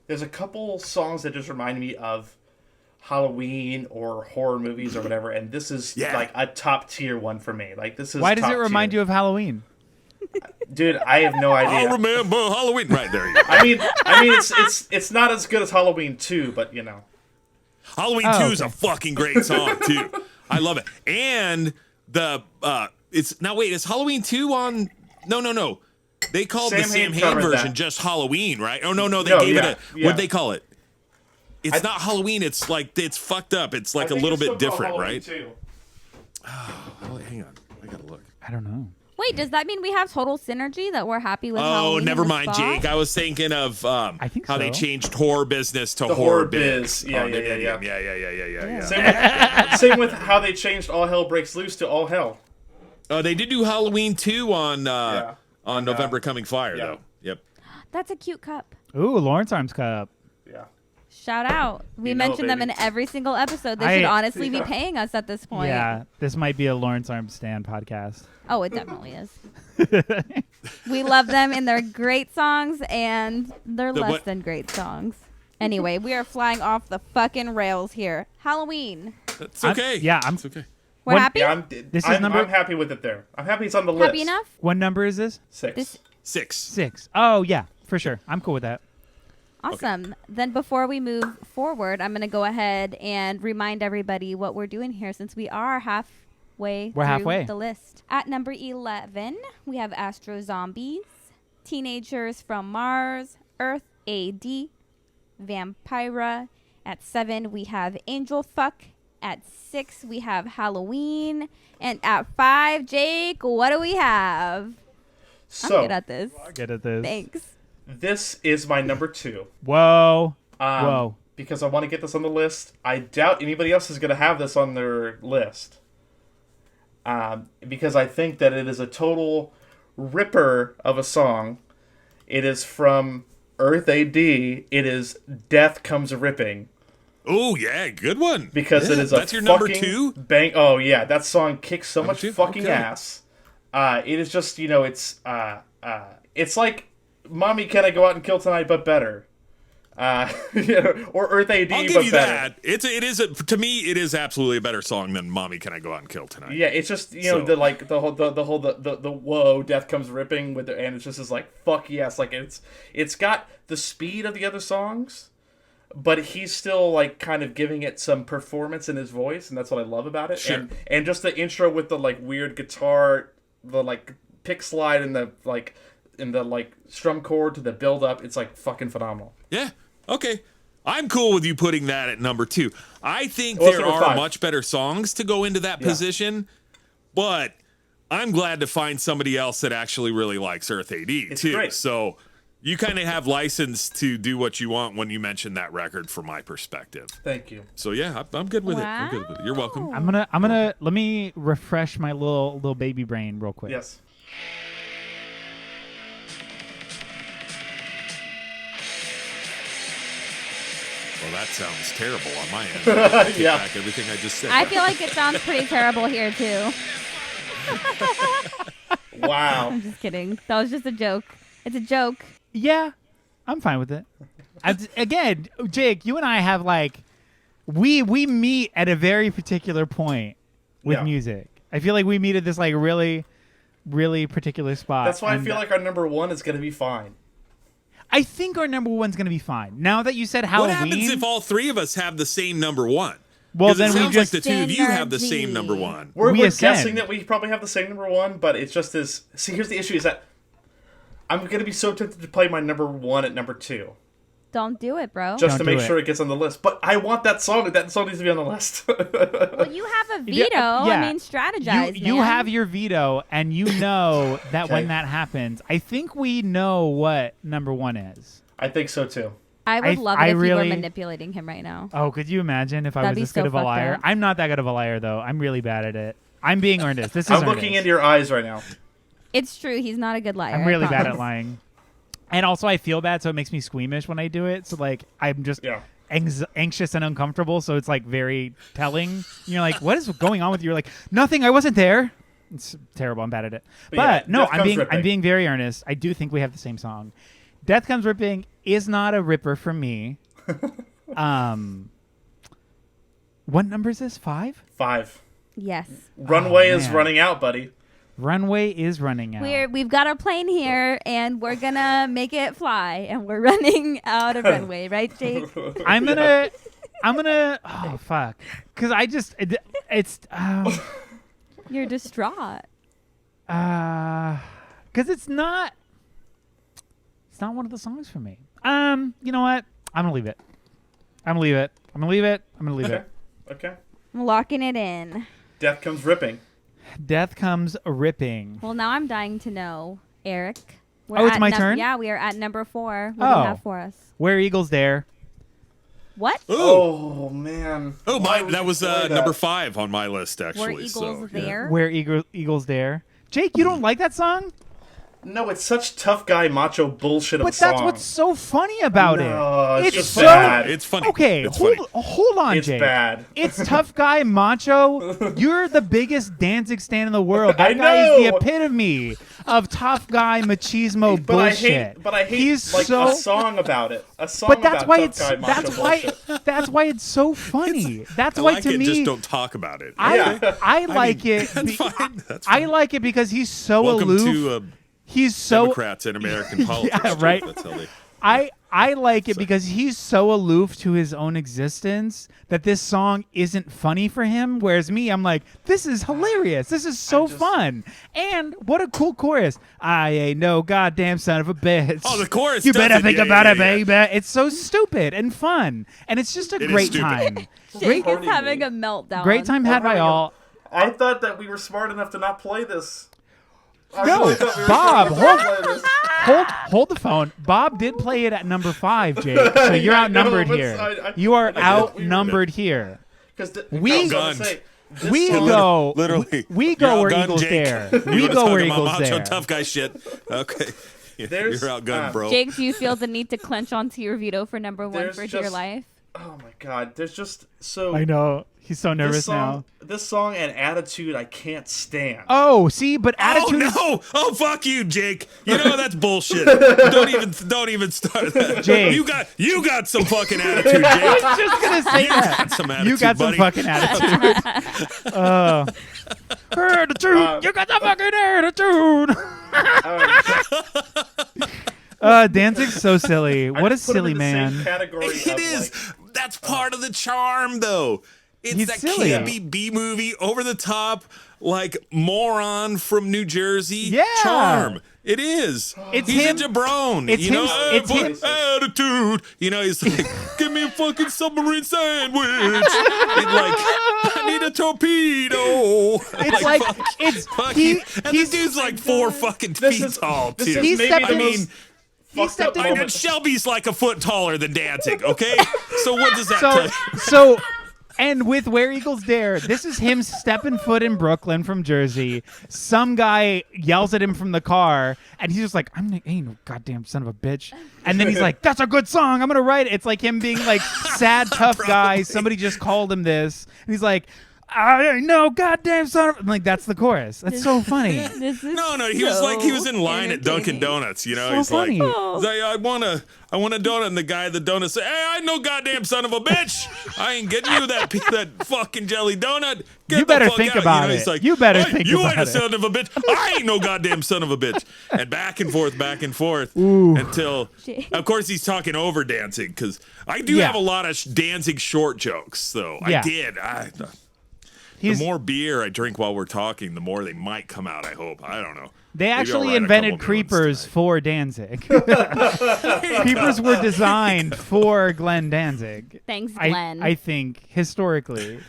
There's a couple songs that just remind me of Halloween or horror movies or whatever, and this is like a top tier one for me. Like this is. Why does top it remind tier. you of Halloween? Dude, I have no I idea. remember Halloween. Right there. You go. I mean, it's not as good as Halloween 2, but you know. Halloween 2 is a fucking great song too. I love it. And the it's now wait, is Halloween 2 on? No. They called the Sam Hain covered version that. just Halloween, right? Oh no, they No, gave yeah, it a yeah. what'd they call it? It's not Halloween, it's like it's fucked up. It's like a little bit different, right? Oh, hang on. I gotta look. I don't know. Wait, does that mean we have total synergy that we're happy with? Oh, Halloween never in the mind, spot? Jake. I was thinking of I think how they so. changed horror business to The horror horror biz. biz. Yeah, Oh, yeah. Yeah. Same with how they changed All Hell Breaks Loose to All Hell. They did do Halloween 2 on Yeah. November Coming Fire, yeah. though. Yep. That's a cute cup. Ooh, Lawrence Arms Cup. Yeah. Shout out. We You know, mention them in baby. every single episode. They should honestly be Yeah. paying us at this point. Yeah, this might be a Lawrence Arms stand podcast. Oh, it definitely is. We love them in their great songs and their The less what? than great songs. Anyway, we are flying off the fucking rails here. Halloween. That's okay. I'm It's okay. We're What- happy? Yeah, I'm I'm happy with it there. I'm happy it's on the list. Happy enough? What number is this? 6. This 6. 6. Oh yeah, for sure. I'm cool with that. Awesome. Then before we move forward, I'm going to go ahead and remind everybody what we're doing here since we are halfway We're through halfway. the list. At number 11, we have Astro Zombies, Teenagers from Mars, Earth AD, Vampira. At 7, we have Angel Fuck. At 6, we have Halloween. And at 5, Jake, what do we have? I'm So, good at this. Get at this. Thanks. this is my number 2. Whoa. Whoa. Because I want to get this on the list. I doubt anybody else is going to have this on their list. Because I think that it is a total ripper of a song. It is from Earth AD. It is Death Comes Ripping. Oh, yeah. Good one. Because Yeah, it is a that's your number fucking 2? bang. Oh, yeah. That song kicks so much 2? fucking Okay. ass. It is just, it's like Mommy Can I Go Out and Kill Tonight, but better. Or Earth AD, I'll but give you better. that. To me, it is absolutely a better song than "Mommy, Can I Go Out and Kill Tonight." Yeah, it's just So- the whoa, death comes ripping with the, and it's just is like fuck yes, like it's got the speed of the other songs, but he's still like kind of giving it some performance in his voice, and that's what I love about it. Sure. And just the intro with the like weird guitar, the like pick slide and the strum chord to the build up, it's like fucking phenomenal. Yeah. Okay. I'm cool with you putting that at number 2. I think Well, it's there number are 5. much better songs to go into that Yeah. position, but I'm glad to find somebody else that actually really likes Earth AD too. great. So you kind of have license to do what you want when you mention that record from my perspective. Thank you. So yeah, I'm good with it. I'm good with it. You're welcome. I'm gonna let me refresh my little baby brain real quick. Yes. Well, that sounds terrible on my end. I take Yeah. back everything I just said. I feel like it sounds pretty terrible here, too. Wow. I'm just kidding. That was just a joke. It's a joke. Yeah, I'm fine with it. Again, Jake, you and I have like we meet at a very particular point with Yeah. music. I feel like we meet at this like really, really particular spot. That's why I and feel like our number 1 is gonna be fine. I think our number one's going to be fine. Now that you said Halloween. What happens if all three of us have the same number one? Well, then it we sounds just like the two of you have the same number one. We're We guessing ascend. that we probably have the same number one, but it's just this. See, here's the issue: is that I'm going to be so tempted to play my number one at number two. Don't do it, bro. Just Don't to make do sure it. it gets on the list. But I want that song. That song needs to be on the list. Well, you have a veto. Yeah. I mean, strategize, You man. have your veto, and you know that when Okay. that happens, I think we know what number one is. I think so too. I would love it I if you really- were manipulating him right now. Oh, could you imagine if I That'd was be this good so of a fucked liar? up. I'm not that good of a liar, though. I'm really bad at it. I'm being earnest. This is I'm earnest. looking into your eyes right now. It's true. He's not a good liar. I'm I really bad promise. at lying. And also, I feel bad, so it makes me squeamish when I do it. So, like, I'm just Yeah. anxious and uncomfortable, so it's, like, very telling. And you're like, what is going on with you? You're like, nothing, I wasn't there. It's terrible. I'm bad at it. But But, yeah, no, Death I'm Comes being Ripping. very earnest. I do think we have the same song. Death Comes Ripping is not a ripper for me. What number is this? 5? 5. Yes. Runway is man. running out, buddy. Runway is running out. We've got our plane here, and we're gonna make it fly, and we're running out of runway, right, Jake? I'm gonna. Oh fuck! Because it's You're distraught. because it's not one of the songs for me. You know what? I'm gonna leave it. Okay. I'm locking it in. Death Comes Ripping. Death Comes Ripping. Well, now I'm dying to know, Eric. Oh, it's my turn? Yeah, we are at number 4. What do you have for us? Where Eagles Dare. What? Oh man. Oh, Why my, would that you was play that? number 5 on my list, Were actually. Eagles so, yeah. there? Where Eagles Dare. Jake, you don't like that song? No, it's such tough guy macho bullshit of But a song. that's what's so funny about No, it. it's just so bad. It's funny. Okay, It's funny. hold on, It's Jake. bad. It's tough guy macho. You're the biggest Danzig stan in the world. That I guy is the know. epitome of tough guy machismo But bullshit. I hate He's like so. a song about it. A song But that's about why tough it's guy macho bullshit. that's why it's so funny. That's I why like to it, me just don't talk about it. I like mean, it. That's fine. That's I fine. like it because he's so Welcome aloof. to He's so Democrats in American politics. Yeah, right. That's how they. I like it because he's so aloof to his own existence that this song isn't funny for him. Whereas me, I'm like, this is hilarious. This is so fun. And what a cool chorus. I ain't no goddamn son of a bitch. Oh, the chorus You does better it. think Yeah, about yeah, it, yeah. baby. It's so stupid and fun. And it's just a It is great stupid. time. Jake Great, is having a meltdown. great time had by all. I thought that we were smart enough to not play this. I No, really thought we were Bob, smart enough to play this. Hold the phone. Bob did play it at number 5, Jake. So you're Yeah, I know, outnumbered but here. I you are get it. outnumbered here. Because We- We song, go. Literally. We You're go where outgunned, Eagles Jake. dare. You We wanna go talk where about Eagles macho dare. tough guy shit. Okay. You're There's, outgunned, bro. Jake, do you feel the need to clench onto your veto for number 1 There's for dear just- life? Oh my god, there's just so. I know. He's so nervous now. This song and attitude I can't stand. Oh, see, but attitude is Oh no! Oh fuck you, Jake. You know that's bullshit. Don't even start that. Jake. You got some fucking attitude, Jake. just gonna say You that. got some attitude, You got some buddy. fucking attitude. Attitude. You got the fucking attitude. Danzig's so silly. What a just put him silly in the same man. category It of, is. like, That's part of the charm, though. It's He's that silly. campy B movie, over the top, like moron from New Jersey. Yeah. Charm. It is. It's He's him- a jabron. it's you know, him- it's him- attitude. You know, he's like, give me a fucking submarine sandwich. He's like, I need a torpedo. It's like it's he. And He's this dude's like 4 fucking This feet is- tall, this too. is He maybe stepped the in- most he fucked stepped up in- And moment. Shelby's like a foot taller than Danzig, okay? So what does that So tell you? so. And with Where Eagles Dare, this is him stepping foot in Brooklyn from Jersey. Some guy yells at him from the car, and he's just like, ain't no goddamn son of a bitch. And then he's like, that's a good song. I'm going to write it. It's like him being like sad, tough guy. Somebody just called him this. And he's like, I ain't no goddamn son of... I'm like, that's the chorus. That's so funny. No, he was in line at Dunkin' Donuts, you know. So he's funny. Like, I want a donut, and the guy at the donut said, "Hey, I ain't no goddamn son of a bitch. I ain't getting you that fucking jelly donut. Get You better the fuck think out." about you know, it. He's like, You better "Hey, think you about ain't a it." son of a bitch. I ain't no goddamn son of a bitch." And back and forth until, of course, he's talking over Danzig, because I do have a lot of Danzig short jokes, though. Yeah. I did. The more beer I drink while we're talking, the more they might come out, I hope. I don't know. They Maybe I'll actually write a invented couple new ones creepers tonight. for Danzig. Creepers were designed for Glenn Danzig. Thanks, Glenn. I think historically,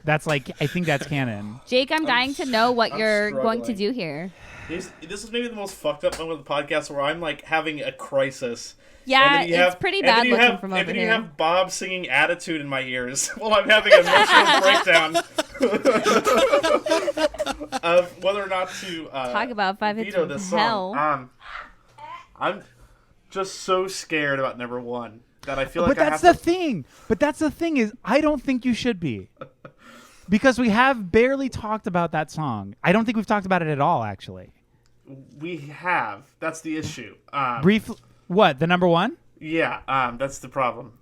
I think that's canon. Jake, I'm dying to know what I'm you're going to struggling. do here. This is maybe the most fucked up moment of the podcast where I'm like having a crisis. Yeah, And then it's pretty bad looking from over And then you here. have Bob singing Attitude in my ears while I'm having an emotional breakdown of whether or not to Talk about 5 hits veto from this hell. song. I'm just so scared about number one that I feel like But I that's have the thing. But that's the thing is, I don't think you should be. Because we have barely talked about that song. I don't think we've talked about it at all, actually. We have. That's the issue. Brief. What? The number one? Yeah, that's the problem.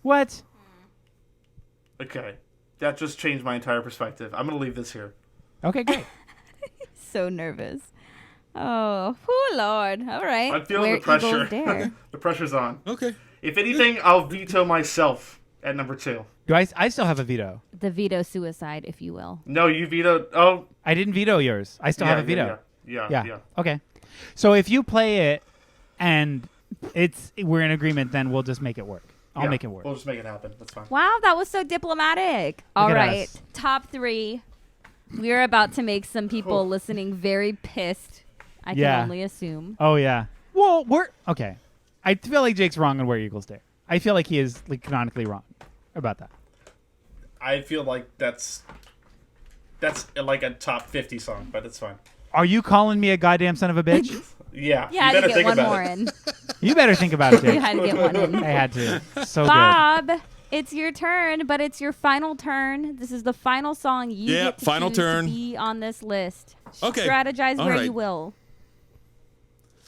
What? Okay. That just changed my entire perspective. I'm going to leave this here. Okay, great. So nervous. Oh, Lord. All right. I'm feeling Where the pressure. Eagles dare. The pressure's on. Okay. If anything, I'll veto myself at number 2. Do I still have a veto? The veto suicide, if you will. No, you vetoed. Oh, I didn't veto yours. I still have a veto. Yeah. Okay. So if you play it and we're in agreement, then we'll just make it work. I'll make it work. We'll just make it happen. That's fine. Wow, that was so diplomatic. All at right. us. Top 3. We're about to make some people listening very pissed. I can Yeah. only assume. Oh yeah. Well, we're okay. I feel like Jake's wrong on Where Eagles Dare. I feel like he is canonically wrong about that. I feel like that's like a top 50 song, but it's fine. Are you calling me a goddamn son of a bitch? Yeah. You had better to get think one about more it. in. You better think about it, You Jake. had to get one in. I had to. So good. Bob, it's your turn, but it's your final turn. This is the final song you Yeah, get to final choose turn. to be on this list. Okay. Strategize All where right. you will.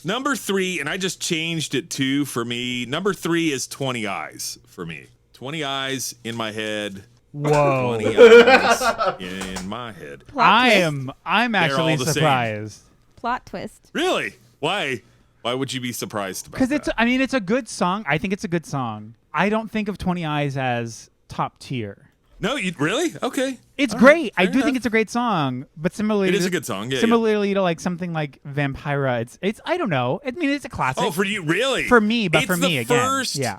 Number 3, and I just changed it too for me. Number 3 is 20 Eyes for me. 20 Eyes in my head. Whoa. 20 Eyes in my head. Plot twist. I'm actually all the same. surprised. Plot twist. Really? Why? Why would you be surprised about Because that? it's a good song. I think it's a good song. I don't think of 20 Eyes as top tier. No, you really? Okay. It's All great. right, I fair do think enough. it's a great song, but similarly, It is a good song. Yeah. similarly to like something like Vampira, it's I don't know. I mean, it's a classic. Oh, for you, really? For me, but It's for me the again, first, yeah.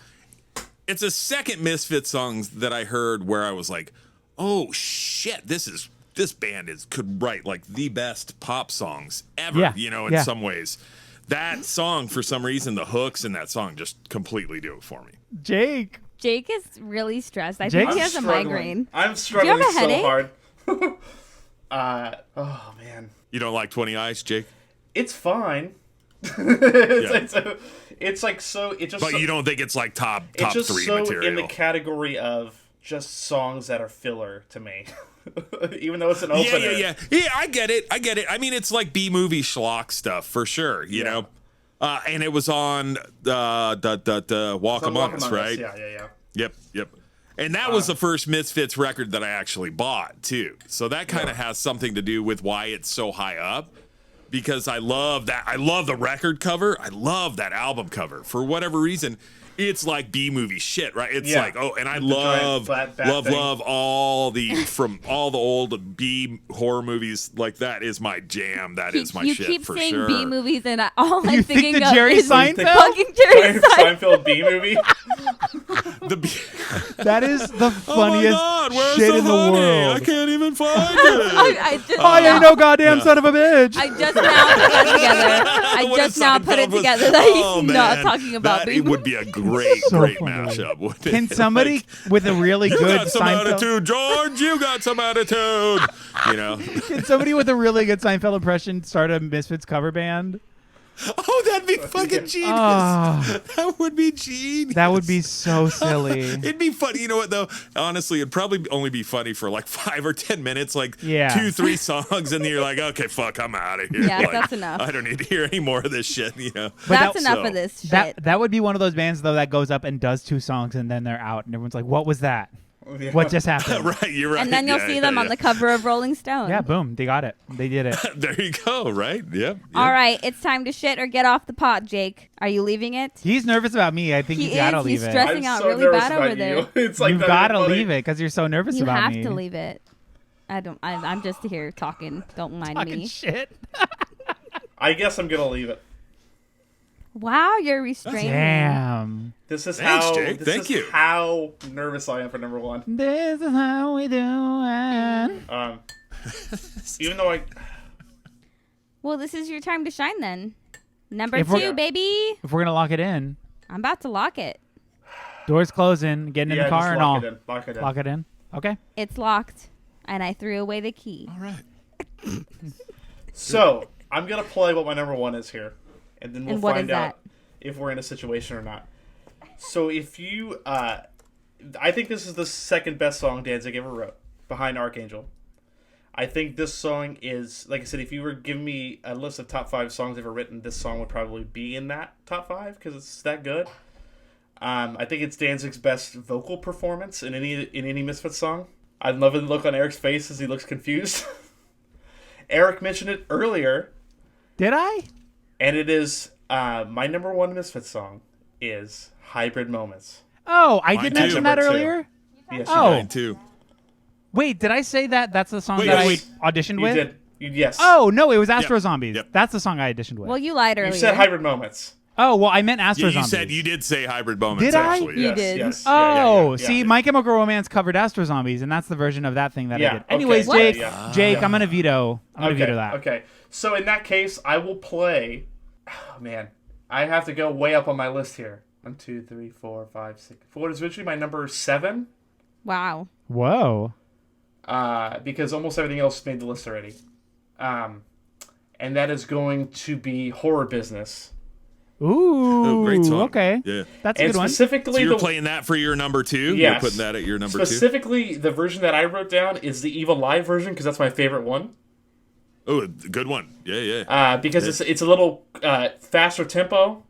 It's a second Misfits songs that I heard where I was like, "Oh shit, this band could write like the best pop songs ever." Yeah, You know, in yeah. some ways, that song for some reason the hooks in that song just completely do it for me. Jake, Jake is really stressed. I Jake- think he I'm has a struggling. migraine. I'm you struggling have a so headache? hard. Oh man, You don't like 20 Eyes, Jake? it's fine. Yeah. It's like so. It just. But so, you don't think it's like top It's just 3 so material? in the category of just songs that are filler to me, even though it's an opener. Yeah. I get it. I mean, it's like B-movie schlock stuff for sure. You know, and it was on the Walk So Among Us, Us, right? Yeah. Yep. And that was the first Misfits record that I actually bought too. So that kind of has something to do with why it's so high up. Because I love that. I love the record cover. I love that album cover. For whatever reason, it's like B-movie shit, right? It's Yeah. like, oh, and I The giant love flat bat thing. all the old B horror movies. Like that is my jam. That is my you shit keep for saying sure. B movies, and all I'm You think thinking the of Jerry is Seinfeld? fucking Jerry Seinfeld. Seinfeld B movie. The B- that is the oh my funniest God, where's shit the in the honey? I world. can't even find it. I just I ain't no goddamn son of a bitch. I just now put that together. I What just if now put it Seinfeld was- together that he's Oh, not man. talking about that, B it would be a great, So great funny. mashup. Wouldn't Can it? somebody Like, with a really you good got some Seinfeld? attitude, George. You got some attitude. You know. Can somebody with a really good Seinfeld impression start a Misfits cover band? Oh, that'd be fucking genius. Oh, That would be genius. that would be so silly. It'd be funny. You know what, though? Honestly, it'd probably only be funny for like 5 or 10 minutes, like Yeah. 2-3 songs, and then you're like, okay, fuck, I'm out of here. Yeah, Like, that's enough. I don't need to hear any more of this shit, That's that- enough so- of this shit. That would be one of those bands though that goes up and does 2 songs and then they're out and everyone's like, "What was that? Yeah. What just happened?" Right, you're right. and then you'll Yeah, see yeah, them on yeah. the cover of Rolling Stone. Yeah, boom, they got it. They did it. There you go, right? Yep. All right, it's time to shit or get off the pot, Jake. Are you leaving it? He's nervous about me. I think He he's gotta is. leave He's it. stressing I'm out so really nervous bad about over there. you. It's like You've not gotta even funny. leave it because you're so nervous You about have me. to leave it. I'm just here talking. Don't mind Fucking me. shit. I guess I'm gonna leave it. Wow, you're restraining. Damn. This is Thanks, how. Jake. This Thank is you. how nervous I am for number 1. This is how we do it. Even though I. Well, this is your time to shine then. Number If we're- 2, baby. If we're gonna lock it in, I'm about to lock it. doors closing, getting in Yeah, the car just and lock all. it in. Lock it in. Lock it in. Okay. It's locked, and I threw away the key. All right. So I'm gonna play what my number 1 is here, and then we'll And what find is out if we're in a situation or not. So if you, I think this is the second best song Danzig ever wrote, behind Archangel. I think this song is, like I said, if you were giving me a list of top 5 songs ever written, this song would probably be in that top 5 because it's that good. I think it's Danzig's best vocal performance in any Misfits song. I love the look on Eric's face as he looks confused. Eric mentioned it earlier, Did I? and it is my number 1 Misfits song is Hybrid Moments. Oh, I Mine did too. mention that Number 2. earlier. Yes, Oh. Mine too. Wait, did I say that? That's the song Wait, that wait. I auditioned you with. did. Yes. Oh no, it was Astro Yep. Zombies. Yep. That's the song I auditioned with. Well, you lied earlier. You said Hybrid Moments. Oh well, I meant Astro Yeah, you Zombies. said you did say hybrid moments. Did I? Actually, You yes. did. Yes. Oh, Yeah. see, My Chemical Romance covered Astro Zombies, and that's the version of that thing that Yeah, I did. okay. Anyways, What? Jake, Yeah. Jake, I'm gonna veto. I'm gonna Okay. veto that. Okay. So in that case, I will play. Oh, man, I have to go way up on my list here. 1, 2, 3, 4, 5, 6. For what is eventually my number 7, Wow. Whoa. because almost everything else made the list already. And that is going to be Horror Business. Ooh. Oh, great song. Okay. Yeah. That's a And good one. specifically, So you're the, playing that for your number 2? Yes. You're putting that at your number 2? specifically the version that I wrote down is the Evil Live version because that's my favorite one. Oh, good one. Yeah, yeah. Because it's a little faster tempo.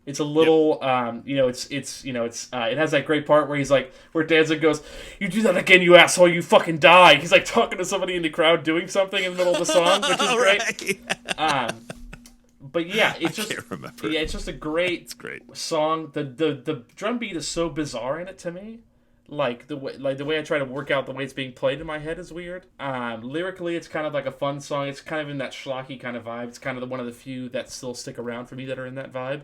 It's a little, it has that great part where he's like, where Danzig goes, "You do that again, you asshole, you fucking die." He's like talking to somebody in the crowd doing something in the middle of the song, which is great. Right. But yeah, it's just, can't remember. yeah, it's just a great, great. song. The drum beat is so bizarre in it to me. Like the way I try to work out the way it's being played in my head is weird. Lyrically, it's kind of like a fun song. It's kind of in that schlocky kind of vibe. It's kind of one of the few that still stick around for me that are in that vibe.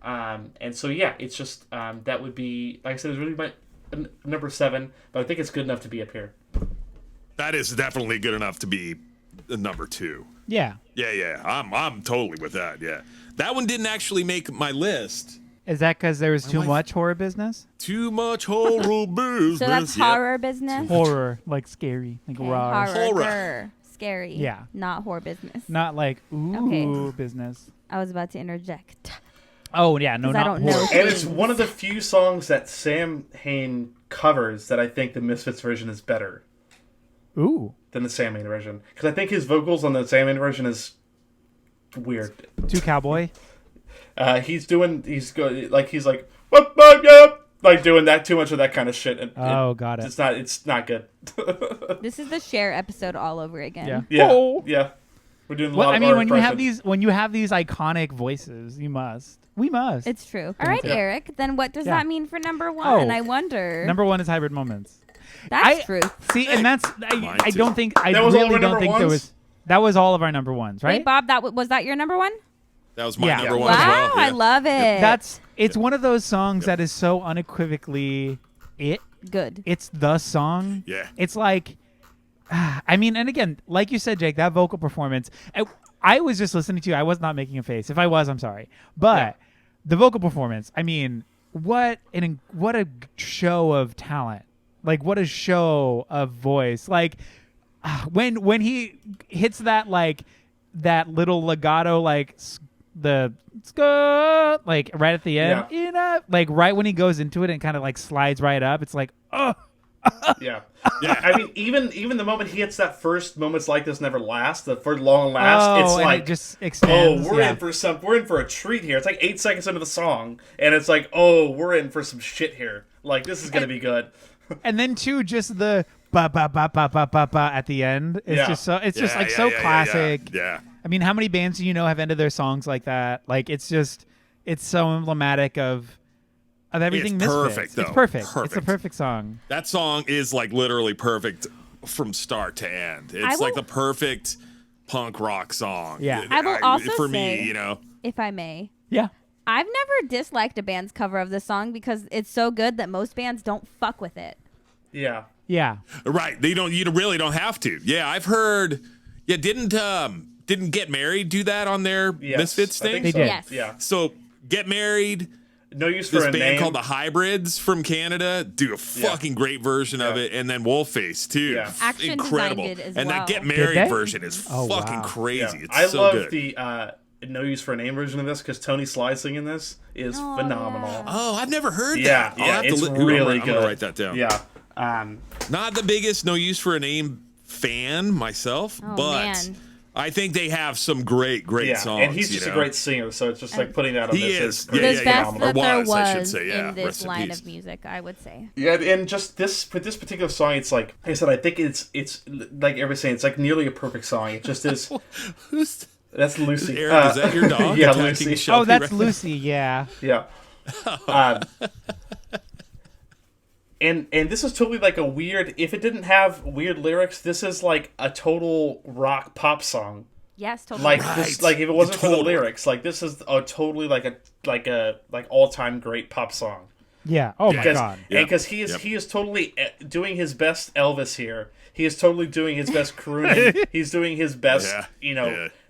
And so yeah, it's just that would be, like I said, it's really my number 7, but I think it's good enough to be up here. That is definitely good enough to be the number 2. Yeah. Yeah. I'm totally with that. Yeah. That one didn't actually make my list. Is that because there was too wife- much horror business? Too much horror business. So that's yeah. horror business. Horror, like scary, like Okay, raw. horror. Scary. Yeah. Not horror business. Not like Okay. business. I was about to interject. Oh yeah, no, 'Cause I not don't horror. know. And it's one of the few songs that Sam Hain covers that I think the Misfits version is better Ooh, than the Sam Hain version. Because I think his vocals on the Sam Hain version is weird. too cowboy. He's like, "What, yeah," like doing that too much of that kind of shit. And Oh, got it. It's not good. This is the Cher episode all over again. Yeah. Yeah, Oh. yeah. We're doing a Well, lot I of mean, our when you have impressions. these iconic voices, we must. It's true. All right, Yeah. Eric. Then what does Yeah. that mean for number 1? Oh. I wonder. Number 1 is hybrid moments. That's I- true. See, and that's Mine I too. don't think I That was all really of our don't number think there ones? was. That was all of our number 1s, right? Wait, Bob, was that your number 1? That was my Yeah. number Yeah. 1 as Wow, well. I Yeah. love it. It's one of those songs that is so unequivocally it. Good. It's the song. Yeah. It's like, I mean, and again, like you said, Jake, that vocal performance. I was just listening to you. I was not making a face. If I was, I'm sorry. But the vocal performance. I mean, what a show of talent. Like what a show of voice. Like when he hits that like that little legato let's go, like right at the end, like right when he goes into it and kind of like slides right up, it's like, oh. Yeah. I mean, even the moment he hits that first "Moments Like This Never Last," the first long last, it's like, it just extends. we're in for a treat here. It's like 8 seconds into the song, and it's like, we're in for some shit here. Like, this is gonna be good. And then too, just the ba ba ba ba ba ba ba at the end. It's just so so classic. Yeah. I mean, how many bands do you know have ended their songs like that? Like, it's so emblematic of everything. It's Misfits. perfect, though. It's perfect. It's a perfect song. That song is like literally perfect from start to end. It's like the perfect punk rock song. Yeah. I will also for say, me, you know, if I may. Yeah. I've never disliked a band's cover of this song because it's so good that most bands don't fuck with it. Yeah. Yeah. Right. You really don't have to. Yeah, I've heard. Yeah, didn't Get Married do that on their Misfits thing? They did. Yes. Yeah. So Get Married. No Use for a This band Name called the Hybrids from Canada do a fucking great version of it, and then Wolfface too. Yeah. Action Incredible. Design did as And well. that Get Did Married they? version is fucking crazy. Yeah. It's I so love good. the No Use for a Name version of this because Tony Sly singing this is phenomenal. Yeah. Oh, I've never heard Yeah, that. I'll have to it's I'm really gonna good. write that down. Yeah. Not the biggest No Use for a Name fan myself, Oh, but man. I think they have some great songs. And he's just a great singer, so it's just like putting that on He this is. The Yeah, best phenomenal. that there Or was, I should was say. Yeah, in this rest in line peace. of music, I would say. Yeah, and just this particular song, it's like I said, I think it's like everyone's saying, it's like nearly a perfect song. It just is. That's Lucy. Aaron, is that your dog? Yeah, attacking Lucy. Shelby That's right now? Lucy. Yeah. Yeah. And this is totally like a weird. If it didn't have weird lyrics, this is like a total rock pop song. Yes, totally. Like this, like if it wasn't for the lyrics, like this is a totally like all time great pop song. Yeah. Oh my god. And because he is totally doing his best Elvis here. He is totally doing his best crooning. He's doing his best.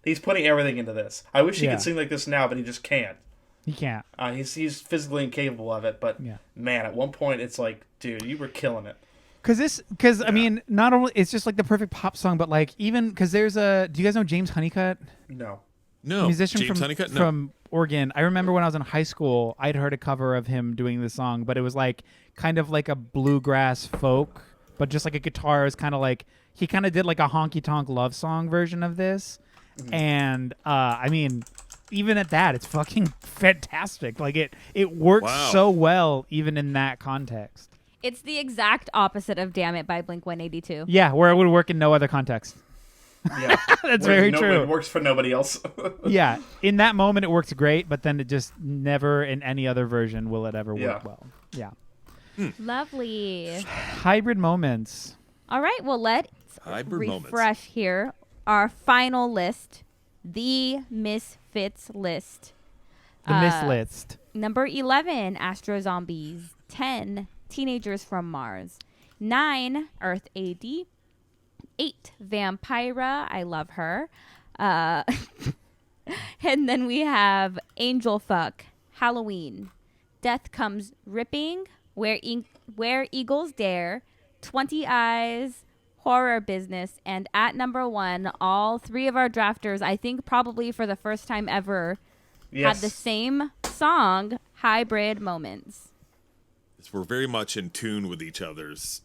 He's putting everything into this. I wish he could sing like this now, but he just can't. He can't. He's physically incapable of it. But man, at one point it's like, dude, you were killing it. Because I mean, not only it's just like the perfect pop song, but like even because there's a. Do you guys know James Honeycutt? No. Musician James Honeycutt? No. from Oregon. I remember when I was in high school, I'd heard a cover of him doing this song, but it was like kind of like a bluegrass folk, but just like a guitar is kind of like he kind of did like a honky tonk love song version of this, and I mean, even at that, it's fucking fantastic. Like it works so well even in that context. It's the exact opposite of "Damn It" by Blink-182. Yeah, where it would work in no other context. Yeah, that's very true. It works for nobody else. Yeah, in that moment it works great, but then it just never in any other version will it ever work well. Yeah. Lovely. Hybrid moments. All right, well, let's refresh here. Our final list, the Misfits list. The Miss list. Number 11, Astro Zombies. 10, Teenagers from Mars. 9, Earth AD. 8, Vampira. I love her. And then we have Angel Fuck, Halloween, Death Comes Ripping, Where Eagles Dare, 20 Eyes, Horror Business, and at number 1, all 3 of our drafters, I think probably for the first time ever, had the same song, Hybrid Moments. We're very much in tune with each other's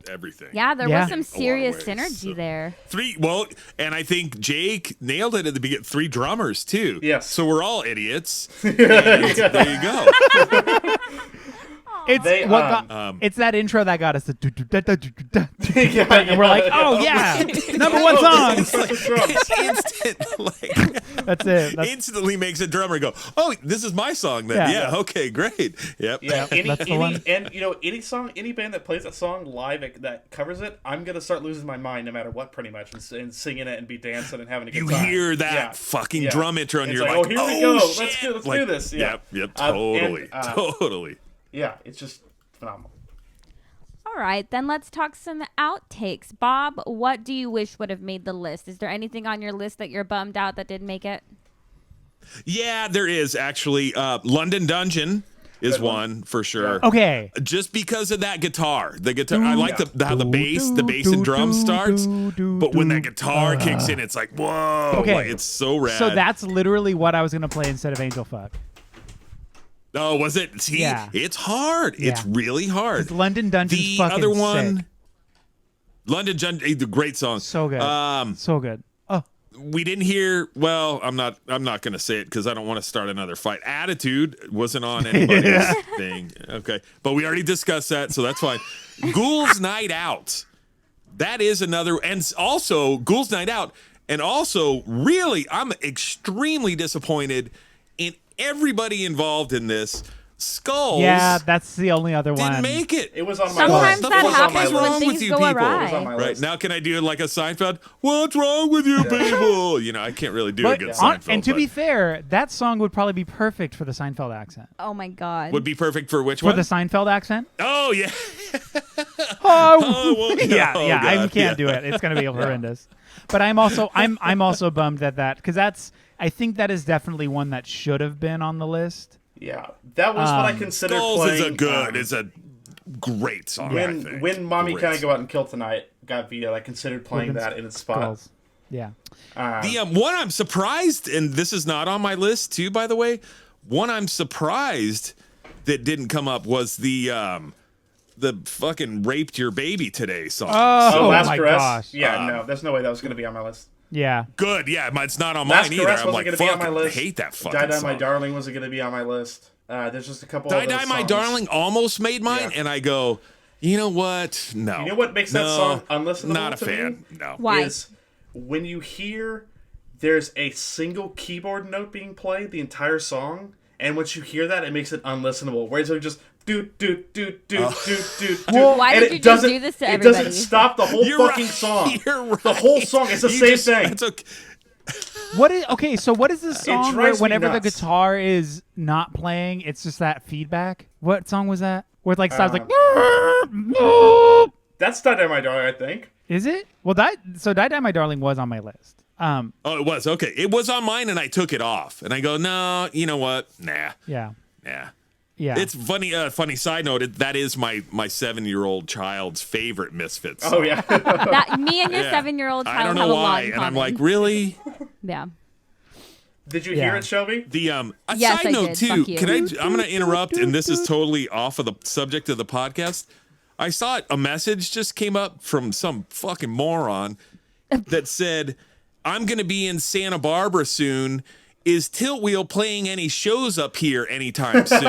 everything. Yeah, there was some serious synergy there. 3, and I think Jake nailed it at the beginning. 3 drummers too. Yes. So we're all idiots. There you go. It's it's that intro that got us to and we're like, oh yeah, number 1 song. It's instant, like That's it. instantly makes a drummer go, oh, this is my song then. Yeah, okay, great. Yep. Yeah, That's the one. and any song, any band that plays that song live that covers it, I'm gonna start losing my mind no matter what, pretty much, and singing it and be dancing and having a good You time. hear that fucking drum intro and it's you're like, like, oh, here we go. shit. Let's do this. Yeah. Yep, totally. Totally. Yeah, it's just phenomenal. All right, then let's talk some outtakes. Bob, what do you wish would have made the list? Is there anything on your list that you're bummed out that didn't make it? Yeah, there is actually. London Dungeon is Good one. one for sure. Okay. Just because of that guitar. The guitar, I like how the bass and drum starts, but when that guitar kicks in, it's like, whoa. Okay. Like, it's so rad. So that's literally what I was going to play instead of Angel Fuck. Oh, was it? See, Yeah. it's hard. Yeah. It's really hard. It's London Dungeon's The fucking other one, sick. London Dungeon, the great song. So good. So good. Oh. We didn't hear. Well, I'm not going to say it because I don't want to start another fight. Attitude wasn't on anybody's thing. Okay, but we already discussed that, so that's fine. Ghouls Night Out. That is another, and also Ghouls Night Out, and also really, I'm extremely disappointed in everybody involved in this. Skulls. Yeah, that's the only other didn't one. make it. It was on my Sometimes list. that It was on my happens list. when with things you go people? It was on awry. my Right list. now, can I do like a Seinfeld? What's wrong with you people? You know, I can't really do a But good on, Seinfeld. and to but be fair, that song would probably be perfect for the Seinfeld accent. Oh my god. would be perfect for which For one? the Seinfeld accent? Oh yeah. Oh, well, yeah, oh, yeah. I God, can't yeah. do it. It's gonna be horrendous. But I'm also bummed that because I think that is definitely one that should have been on the list. Yeah, that was what I considered Skulls playing. is a great song. I think. When Mommy Great Can I song. Go Out and Kill Tonight got vetoed, I considered playing that in its spot. Skulls. Yeah. The one I'm surprised, and this is not on my list too, by the way. One I'm surprised that didn't come up was the fucking raped your baby today song. Oh, Last my Caress? gosh. Yeah, no, there's no way that was going to be on my list. Yeah. Good, yeah, it's not on Last mine either. Caress I'm wasn't like, going to be on fuck, my list. I hate that fucking Die Die song. My Darling wasn't going to be on my list. There's just a couple Die of those Die My songs. Darling almost made mine, Yeah. and I go, you know what? No. You know what makes that No, song unlistenable Not a to fan. me? No. Why? Is when you hear there's a single keyboard note being played the entire song, and once you hear that, it makes it unlistenable. Whereas it just do. Why and did it you just doesn't- do this to It everybody? doesn't stop the whole You're fucking right. song. You're right. The whole song is the same thing. That's okay. Okay, so what is this song where drives me whenever the nuts. guitar is not playing, it's just that feedback? What song was that? Where it like sounds like That's Die Die My Darling, I think. Is it? Well, Die Die My Darling was on my list. Oh, it was okay. It was on mine, and I took it off. And I go, no, you know what? Nah. Yeah. It's funny. Funny side note. That is my 7-year-old child's favorite Misfits. Oh song. yeah. Me and your Yeah. 7-year-old I child don't have know a lot why, in and I'm common. like, really? Yeah. Did you Yeah. hear it, Shelby? The a Yes, side I note did. too. Fuck you. Can I'm going to interrupt, and this is totally off of the subject of the podcast. I saw it. A message just came up from some fucking moron that said, "I'm going to be in Santa Barbara soon. Is Tiltwheel playing any shows up here anytime soon?"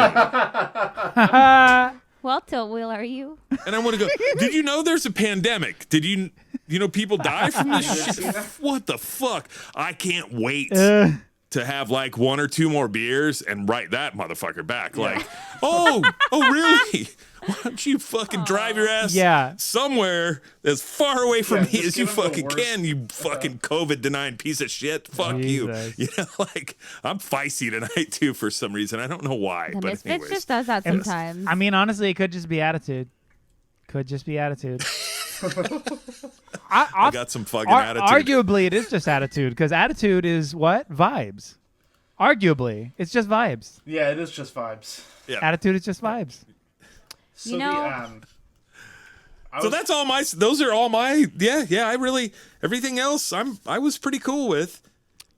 Well, Tiltwheel, are you? And I want to go, did you know there's a pandemic? Did you know people die from this shit? What the fuck? I can't wait to have like 1 or 2 more beers and write that motherfucker back. Like, oh, really? Why don't you fucking drive your ass somewhere as far away from me just as you give 'em the fucking worst. can, you fucking COVID denying piece of shit. Fuck Jesus. you. You know, like, I'm feisty tonight too for some reason. I don't know why. The But Misfits anyways. just does that sometimes. I mean, honestly, it could just be attitude. I got some fucking attitude. Arguably, it is just attitude because attitude is what? Vibes. Arguably, it's just vibes. Yeah, it is just vibes. Yeah. Attitude is just vibes. So You know- So that's all my. Those are all my. Yeah. I really. Everything else, I was pretty cool with.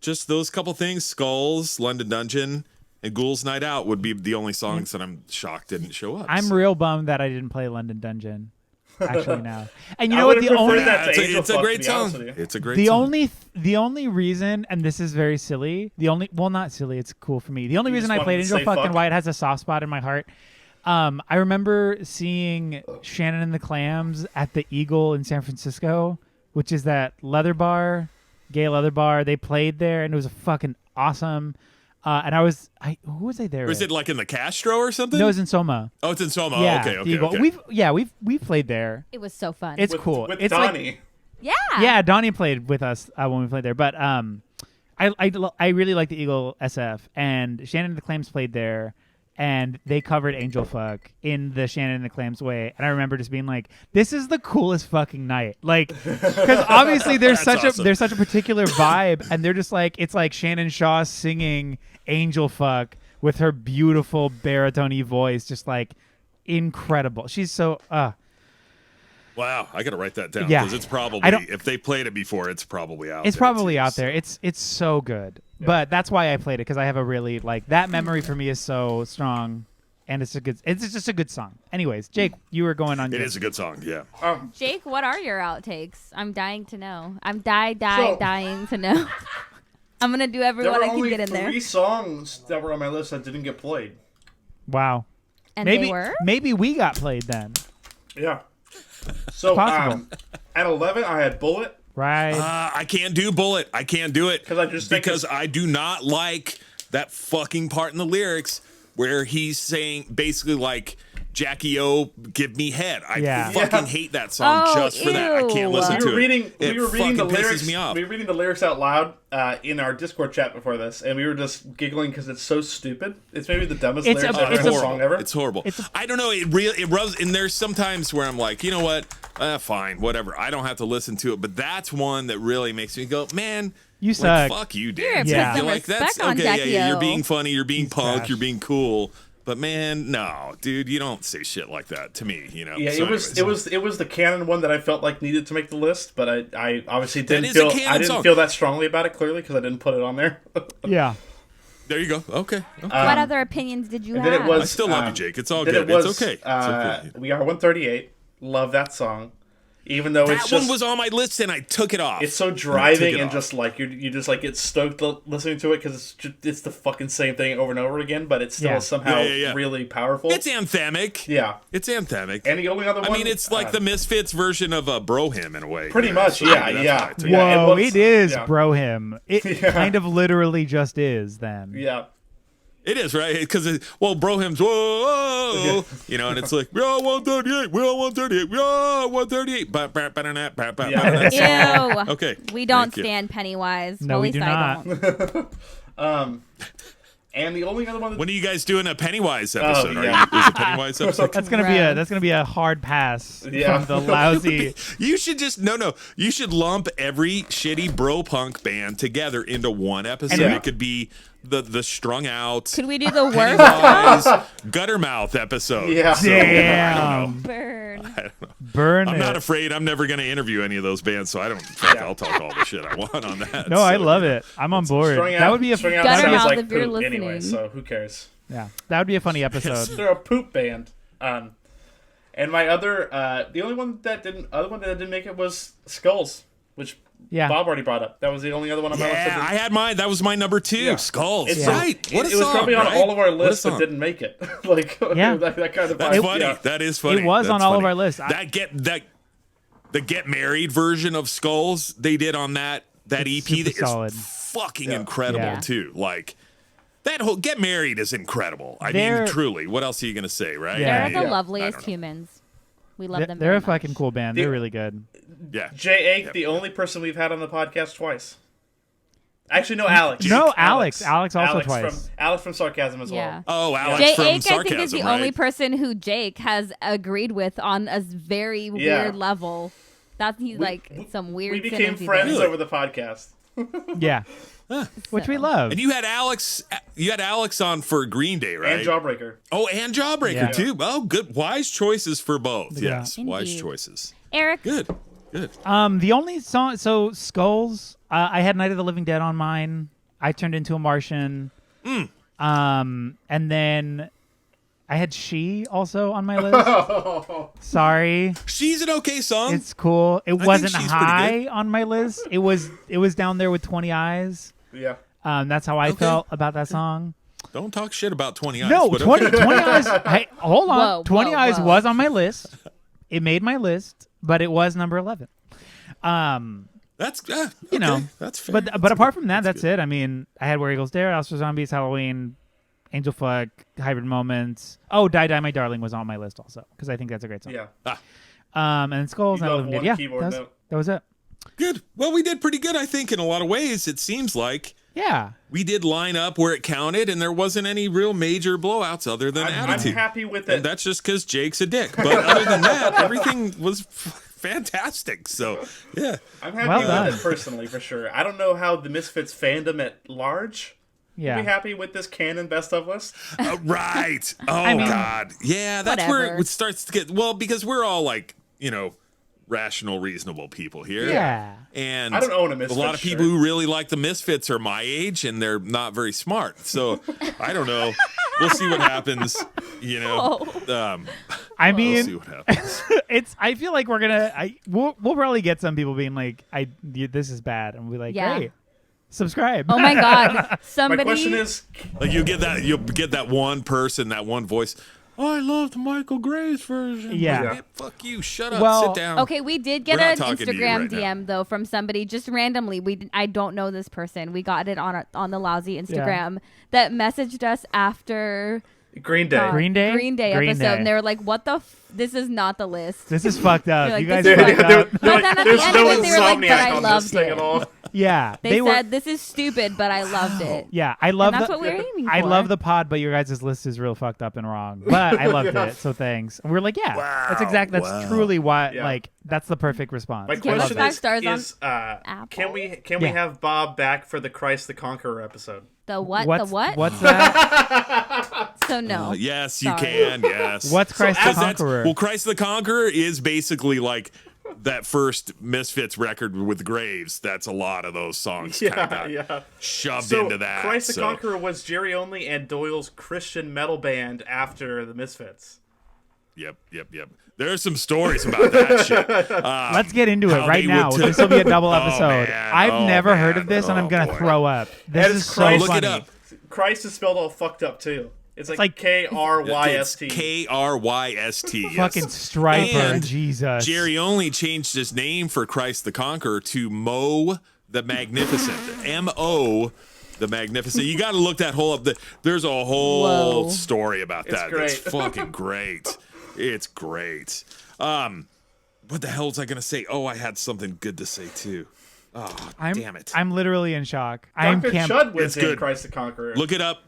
Just those couple things: Skulls, London Dungeon, and Ghouls Night Out would be the only songs that I'm shocked didn't show up. I'm so. real bummed that I didn't play London Dungeon. Actually, now. And you I know what? would've The preferred only that to Angel It's a Fuck, great to be honest song. with you. It's a great the song. only reason, and this is very silly. Not silly. It's cool for me. The only You reason just I played wanted to Angel say Fucking fuck? White has a soft spot in my heart. I remember seeing Shannon and the Clams at the Eagle in San Francisco, which is that leather bar, gay leather bar. They played there, and it was fucking awesome. And who was I there? Or is with? it like in the Castro or something? No, it was in Soma. Oh, it's in Soma. Yeah, Okay. the Eagle. We've played there. It was so fun. It's cool. With It's Donnie. like yeah. Donnie played with us when we played there. But I really like the Eagle SF, and Shannon and the Clams played there, and they covered Angel Fuck in the Shannon and the Clams way. And I remember just being like, "This is the coolest fucking night!" Like, because obviously there's That's awesome. there's such a particular vibe, and they're just like it's like Shannon Shaw singing Angel Fuck with her beautiful baritone voice, just like incredible. She's so Wow, I got to write that down Yeah. because it's probably, if they played it before, it's probably out. It's there, probably too, out there. It's so good. Yeah. But that's why I played it, because I have a really like that memory for me is so strong, and it's just a good song. Anyways, Jake, you were going on. It is a good song, yeah. Jake, what are your outtakes? I'm dying to know. I'm dying to know. I'm gonna do everyone I can get in there. There were only 3 songs that were on my list that didn't get played. Wow. And maybe they were? Maybe we got played then. Yeah. So at 11, I had Bullet. Right. I can't do Bullet. I can't do it because I do not like that fucking part in the lyrics where he's saying basically like Jackie O, give me head. I fucking hate that song just for that. I can't listen to it. We were reading the lyrics. Me off. We were reading the lyrics out loud in our Discord chat before this, and we were just giggling because it's so stupid. It's maybe the dumbest lyrics I've heard in a song ever. It's horrible. I don't know. It rubs. And there's sometimes where I'm like, you know what? Fine, whatever. I don't have to listen to it. But that's one that really makes me go, man. You suck. Like, fuck you, Dan. You're like that's okay. Yeah, you're being funny. You're being punk. You're being cool. But man, no, dude, you don't say shit like that to me, you know. Yeah, so it was the canon one that I felt like needed to make the list, but I obviously didn't feel that strongly about it clearly because I didn't put it on there. Yeah. There you go. Okay. What other opinions did you have? Then it was, I still love you, Jake. It's all good. It's okay. It's okay. We Are 138. Love that song. Even though that one was on my list and I took it off. It's so driving and just like you just like get stoked listening to it because it's the fucking same thing over and over again, but it's still somehow really powerful. It's anthemic. Yeah, it's anthemic. And the only other one, I mean, it's like the Misfits version of Bro Hymn in a way. Pretty much, so yeah. Whoa, it is Bro Hymn. It kind of literally just is then. Yeah. It is, right? Because, Bro Hymn's, whoa, you know, and it's like, we're on 138, we're on 138, we're on 138. Ew. Okay. We don't stand Pennywise. No, we do not. And the only other one. When are you guys doing a Pennywise episode? Oh, yeah. Is it Pennywise episode? That's gonna be a hard pass from the lousy. You should just You should lump every shitty bro punk band together into one episode. It could be the strung out. Could we do the worst Guttermouth episode? Yeah. Damn. Burn. I don't know. Burn. I'm not afraid. I'm never going to interview any of those bands, so I don't. I'll talk all the shit I want on that. No, I love it. I'm on board. That would be Guttermouth like if you're poop listening. anyway. So who cares? Yeah, that would be a funny episode. They're a poop band. And my other, the only one that didn't make it was Skulls, which Bob already brought up. That was the only other one on my list. Yeah, I had mine. That was my number 2. Yeah. Skulls. It's right. What a song, it was probably on all of our lists, but didn't make it. Like, that kind of. That's funny. Yeah. That is funny. It was on all of our lists. The Get Married version of Skulls they did on that EP that is fucking incredible too. Like that whole Get Married is incredible. I mean, truly. What else are you gonna say, right? They're the loveliest humans. We love them. They're a fucking cool band. They're really good. Yeah. J.A., the only person we've had on the podcast twice. Actually, no, Alex. No, Alex. Alex also twice. Alex from Sarcasm as well. Oh, Alex from Sarcasm, I think, is the only person who Jake has agreed with on a very weird level. He's some weird. We became friends over the podcast. Yeah. Which we love. And you had Alex on for Green Day, right? And Jawbreaker. Oh, and Jawbreaker too. Oh, good. Wise choices for both. Yeah. Yes, wise choices. Eric. Good. The only song, so Skulls, I had Night of the Living Dead on mine. I Turned Into a Martian. And then I had She also on my list. Sorry. She's an okay song. It's cool. It wasn't high on my list. It was down there with 20 Eyes. Yeah. That's how I felt about that song. Don't talk shit about 20 Eyes. No, 20 Eyes. Hey, hold on. 20 Eyes was on my list. It made my list, but it was number 11. That's that's fair. But apart from that, that's it. I mean, I had Where Eagles Dare, House for Zombies, Halloween, Angel Fuck, Hybrid Moments. Oh, Die Die My Darling was on my list also because I think that's a great song. Yeah. And Skulls. That was it. Good. Well, we did pretty good, I think, in a lot of ways. It seems like. Yeah. We did line up where it counted, and there wasn't any real major blowouts other than Attitude. I'm happy with it. And that's just because Jake's a dick. But other than that, everything was fantastic. So, yeah. I'm happy with it personally, for sure. I don't know how the Misfits fandom at large Yeah. You be happy with this canon best of list? Right. Oh, God. Yeah, that's where Whatever. it starts to get... Well, because we're all like, rational, reasonable people here. Yeah. And I don't own a Misfits lot of people who really like the Misfits are my age, and they're not very smart. So, I don't know. We'll see what happens, I mean, we'll see what happens. I feel like we're gonna. We'll probably get some people being like, this is bad," and we'll be like, Yeah. "Hey, subscribe." Oh my God! Somebody. My question is, Like you'll get that one person, that one voice. Oh, I love the Michael Graves version. Yeah. Like, fuck you. Shut up. Well, Sit down. Okay, we did get We're not an talking to you Instagram right now. DM though from somebody just randomly. I don't know this person. We got it on the Lousy Instagram that messaged us after Green Day. Green Day? Green Day Green episode, Day. and they were like, "What the? This is not the list." This is fucked up. You're like, You guys this are is fucked They're up. But then at there's the end no of it, they were like, "But insomniac I on this loved thing it." at all. Yeah, They were. said, "This is stupid, but I loved it." Yeah, I love that's the. what we're aiming I for. love the pod, but your guys' list is real fucked up and wrong. But I loved it, so thanks. And we're like, that's truly why. Yeah. Like, that's the perfect response. My Give us question 5 stars on is Apple. can we have Bob back for the Christ the Conqueror episode? The what? What's, The what? What's that? So no. Yes, you Sorry. can. Yes. What's Christ the Because that's- Conqueror? Well, Christ the Conqueror is basically like that first Misfits record with Graves. That's a lot of those songs kind of got shoved So into that. Christ the so. Conqueror was Jerry Only and Doyle's Christian metal band after the Misfits. Yep. There's some stories about that shit. Let's get into it how right they now. would This will be a double Oh, episode. man. I've Oh, never heard man. of this, and I'm Oh, gonna boy. throw up. This And is it's so Christ. Look funny. it up. Christ is spelled all fucked up too. It's like like- K-R-Y-S-T. It's K-R-Y-S-T. yes. Fucking Striper, And Jesus. Jerry only changed his name for Christ the Conqueror to Mo the Magnificent. M-O the Magnificent. You got to look that whole up. There's a whole Whoa. story about that. great. It's fucking great. It's great. What the hell was I going to say? Oh, I had something good to say too. Oh, damn it. I'm literally in shock. I'm Dr. camp. Chud was It's in good. Christ the Conqueror. Look it up.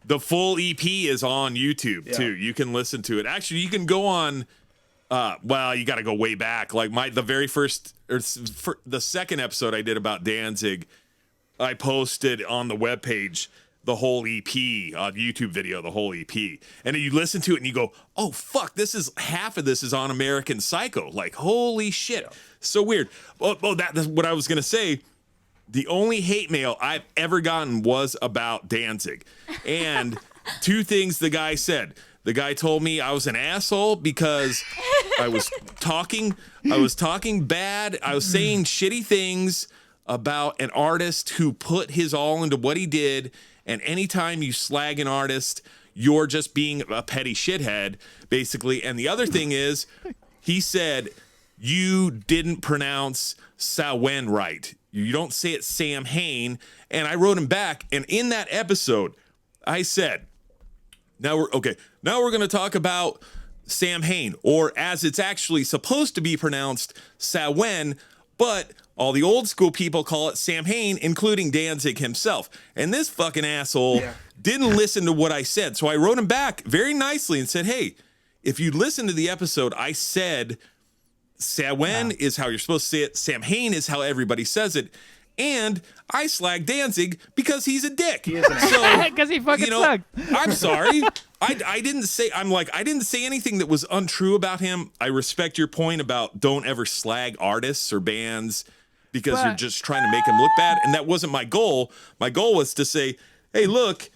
The full EP is on YouTube too. You can listen to it. Actually, you can go on. Well, you got to go way back. Like the very first or the second episode I did about Danzig, I posted on the webpage the whole EP on YouTube video, the whole EP, and then you listen to it and you go, "Oh fuck, half of this is on American Psycho." Like, holy shit, so weird. Oh, that's what I was gonna say. The only hate mail I've ever gotten was about Danzig. And 2 things the guy said. The guy told me I was an asshole because I was talking bad. I was saying shitty things about an artist who put his all into what he did. And anytime you slag an artist, you're just being a petty shithead, basically. And the other thing is, he said, you didn't pronounce Samhain right. You don't say it Sam Hain. And I wrote him back. And in that episode, I said, now we're going to talk about Sam Hain, or as it's actually supposed to be pronounced, Samhain, but all the old school people call it Sam Hain, including Danzig himself. And this fucking asshole didn't listen to what I said. So I wrote him back very nicely and said, hey, if you listen to the episode, I said Samhain is how you're supposed to say it. Sam Hain is how everybody says it. And I slag Danzig because he's a dick. He is an So, Because he fucking sucked. I'm sorry. I didn't say anything that was untrue about him. I respect your point about don't ever slag artists or bands because you're just trying to make them look bad. And that wasn't my goal. My goal was to say, hey, look,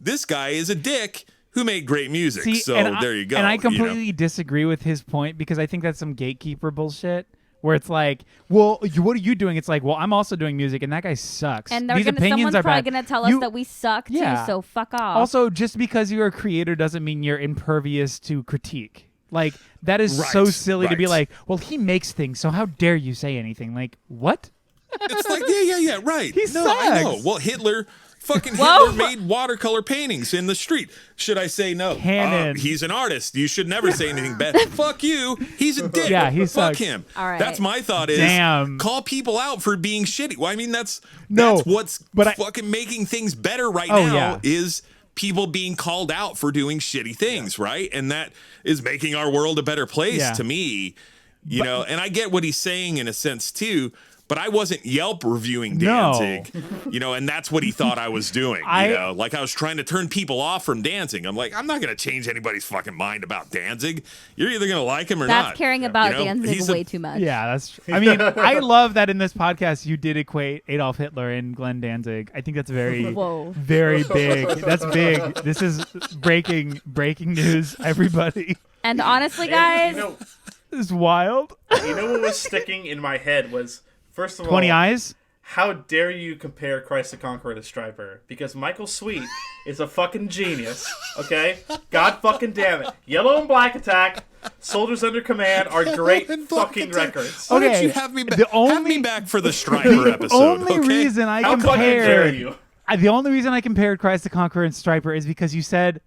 this guy is a dick who made great music. There you go. And I completely disagree with his point because I think that's some gatekeeper bullshit. Where it's like, well, what are you doing? It's like, well, I'm also doing music, and that guy sucks. And these opinions someone's are probably bad. going to tell us that we suck too, so fuck off. Also, just because you're a creator doesn't mean you're impervious to critique. Like, that is so silly to be like, well, he makes things, so how dare you say anything? Like, what? It's like, yeah, right. He no, I know. sucks. Well, Hitler made watercolor paintings in the street. Should I say no? Canon. He's an artist. You should never say anything bad. Fuck you. He's a dick. Yeah, he Fuck sucks. him. All right. That's my thought is Damn. call people out for being shitty. Well, I mean, that's what's fucking making things better right now is people being called out for doing shitty things, right? And that is making our world a better place to me. You know, and I get what he's saying in a sense too, but I wasn't Yelp reviewing Danzig, and that's what he thought I was doing. Like I was trying to turn people off from Danzig. I'm like, I'm not going to change anybody's fucking mind about Danzig. You're either going to like him or not. That's caring about Danzig way too much. Yeah, that's true. I mean, I love that in this podcast you did equate Adolf Hitler and Glenn Danzig. I think that's very, very big. That's big. This is breaking news, everybody. And honestly, guys, it's wild. You know what was sticking in my head was, first of all, 20 Eyes? How dare you compare Christ the Conqueror to Stryper? Because Michael Sweet is a fucking genius, okay? God fucking damn it. Yellow and Black Attack, Soldiers Under Command are great fucking records. Why don't you have me back? Have me back for the Stryper episode. The only reason I compared Christ the Conqueror and Stryper is because you said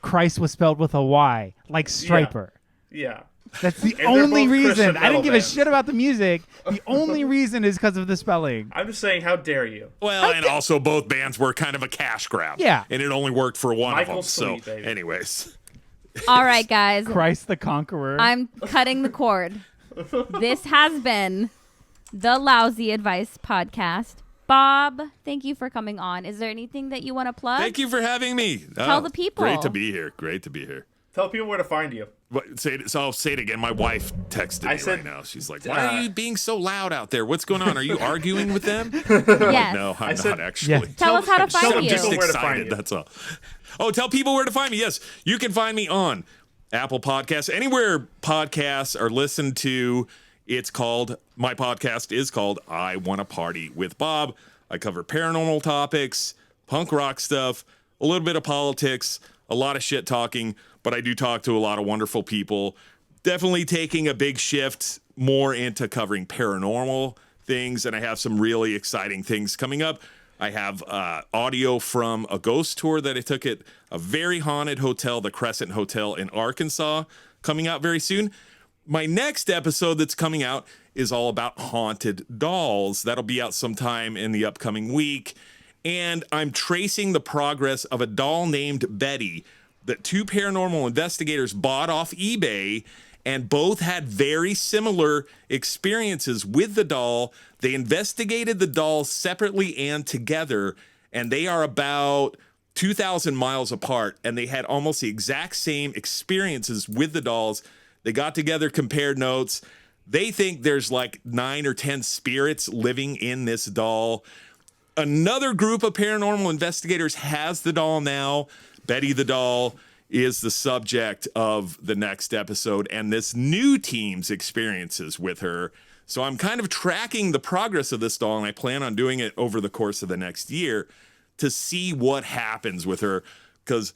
Christ was spelled with a Y, like Stryper. Yeah. That's the only reason. I didn't give a shit about the music. The only reason is because of the spelling. I'm just saying, how dare you? Well, and also both bands were kind of a cash grab. Yeah. And it only worked for one Michael of them. Sweet, baby. Anyways. All right, guys. Christ the Conqueror. I'm cutting the cord. This has been the Lousy Advice Podcast. Bob, thank you for coming on. Is there anything that you want to plug? Thank you for having me. Tell the people. Great to be here. Tell people where to find you. I'll say it again. My wife texted me right now. She's like, why are you being so loud out there? What's going on? Are you arguing with them? Yes. No, I'm not actually. Yeah. Tell us how to find you. I'm just excited. That's all. Oh, tell people where to find me. Yes, you can find me on Apple Podcasts. Anywhere podcasts are listened to, my podcast is called I Wanna Party with Bob. I cover paranormal topics, punk rock stuff, a little bit of politics, a lot of shit talking, but I do talk to a lot of wonderful people. Definitely taking a big shift more into covering paranormal things, and I have some really exciting things coming up. I have audio from a ghost tour that I took at a very haunted hotel, the Crescent Hotel in Arkansas, coming out very soon. My next episode that's coming out is all about haunted dolls. That'll be out sometime in the upcoming week. And I'm tracing the progress of a doll named Betty that two paranormal investigators bought off eBay, and both had very similar experiences with the doll. They investigated the dolls separately and together, and they are about 2,000 miles apart, and they had almost the exact same experiences with the dolls. They got together, compared notes. They think there's like 9 or 10 spirits living in this doll. Another group of paranormal investigators has the doll now. Betty the doll is the subject of the next episode, and this new team's experiences with her. So I'm kind of tracking the progress of this doll, and I plan on doing it over the course of the next year to see what happens with her, because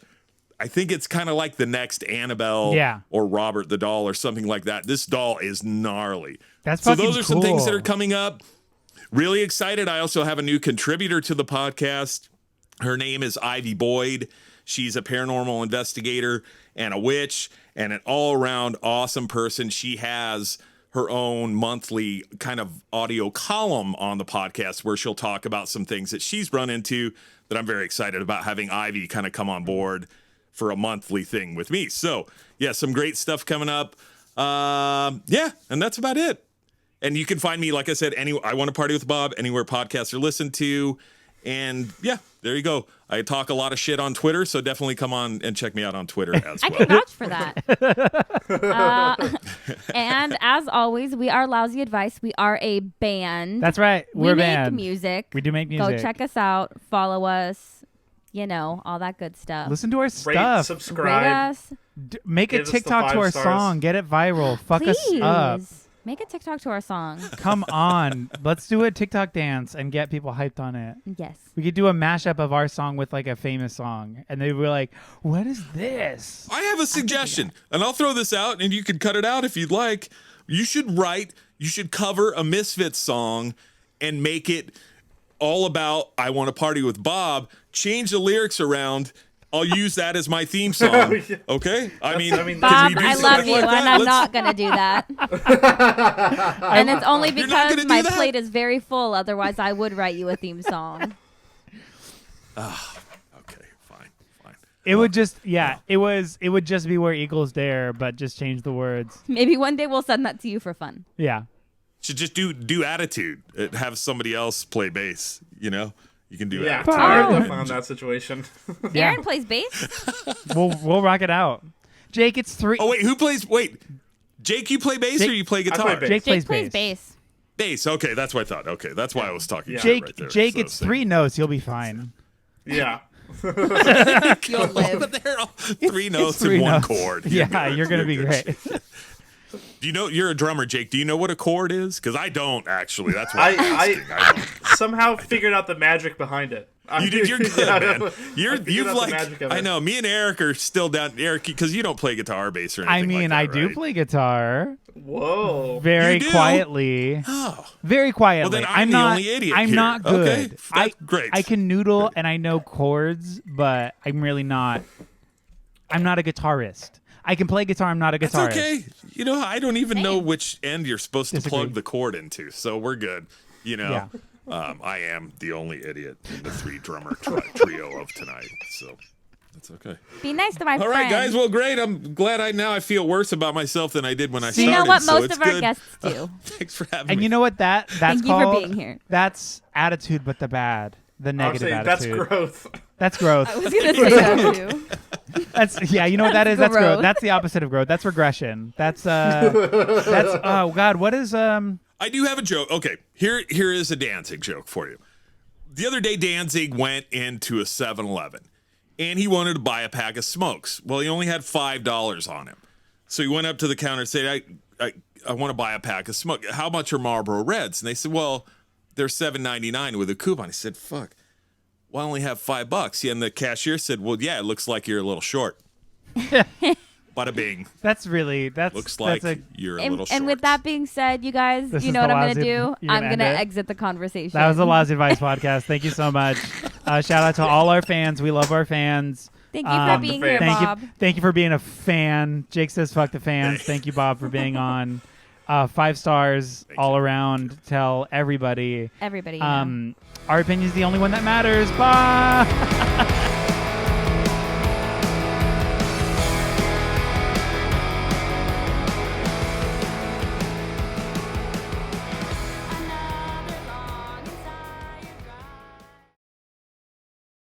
I think it's kind of like the next Annabelle or Robert the doll or something like that. This doll is gnarly. That's so those are some things that are coming up. Really excited. I also have a new contributor to the podcast. Her name is Ivy Boyd. She's a paranormal investigator and a witch and an all-around awesome person. She has her own monthly kind of audio column on the podcast where she'll talk about some things that she's run into that I'm very excited about having Ivy kind of come on board for a monthly thing with me. So, yeah, some great stuff coming up. And that's about it. And you can find me, like I said, I Want to Party with Bob, anywhere podcasts are listened to. And yeah, there you go. I talk a lot of shit on Twitter, so definitely come on and check me out on Twitter as well. I can vouch for that. And as always, we are Lousy Advice. We are a band. That's right. We're a band. We make music. We do make music. Go check us out. Follow us. All that good stuff. Listen to our Rate, stuff. subscribe. Rate us. Make a TikTok to our song. Get it viral. Fuck us up. Make a TikTok to our song. Come on. Let's do a TikTok dance and get people hyped on it. Yes. We could do a mashup of our song with like a famous song. And they were like, what is this? I have a suggestion. And I'll throw this out and you can cut it out if you'd like. You should cover a Misfits song and make it all about I Want to Party with Bob. Change the lyrics around. I'll use that as my theme song. Okay? I mean, Bob, I love you, and I'm not going to do that. And it's only because my plate is very full. Otherwise, I would write you a theme song. Okay, fine. It would just, it would just be Where Eagles Dare, but just change the words. Maybe one day we'll send that to you for fun. Yeah. Should just do attitude. Have somebody else play bass. You know, you can do attitude. I definitely found that situation. Aaron plays bass. We'll rock it out. Jake, it's 3. Oh wait, who plays? Wait, Jake, you play bass or you play guitar? I play bass. Jake plays bass. Bass. Okay, that's what I thought. Okay, that's why I was talking. Jake, right there. Jake, So it's 3 notes. You'll be fine. Yeah. You'll live. They're all 3 notes Three and 1 notes. chord. Yeah, you're gonna be great. Do you know you're a drummer, Jake? Do you know what a chord is? Because I don't actually. That's why I somehow figured out the magic behind it. You did. You're good, man. You've like. I know. Me and Eric are still down. Eric, because you don't play guitar, or bass, or anything. I mean, like I that, do right? play guitar. Whoa. Very You do? quietly. Oh. Very quietly. Well, then I'm the not, only idiot I'm here. not good. Okay, that's great. I can noodle and I know chords, but I'm really not. I'm not a guitarist. I can play guitar. I'm not a guitarist. That's okay. You know, I don't even know Same. which end you're supposed to Disagree. plug the chord into, so we're good. You know, Yeah. I am the only idiot in the 3 drummer trio of tonight, so that's okay. Be nice to my All friend. right, guys. Well, great. I'm glad I feel worse about myself than I did when I See, started. You know what so most it's of our good. guests do. Thanks for having And me. you know what that's Thank you called? for being here. That's attitude, but the bad, the I would negative say attitude. that's growth. That's growth. I was gonna say that too. That's you know what that is. That's growth. Growth. That's the opposite of growth. That's regression. That's oh god, what is I do have a joke. Okay, here is a Danzig joke for you. The other day, Danzig went into a 7-Eleven, and he wanted to buy a pack of smokes. Well, he only had $5 on him. So he went up to the counter and said, I want to buy a pack of smoke. How much are Marlboro Reds? And they said, well, they're $7.99 with a coupon. He said, fuck, well, I only have $5. Yeah, and the cashier said, well, yeah, it looks like you're a little short. Bada bing. that's Looks like you're a little short. And with that being said, you guys, This you is know what the I'm Lousy- gonna do? you're gonna I'm gonna end it? exit the conversation. that was the Lousy Advice Podcast. Thank you so much. Shout out to all our fans. We love our fans. Thank you for being here, Thank Bob. you for being a fan. Jake says fuck the fans. Thank you, Bob, for being on. 5 stars all around. Tell everybody. Everybody. You know. Our opinion is the only one that matters. Bye.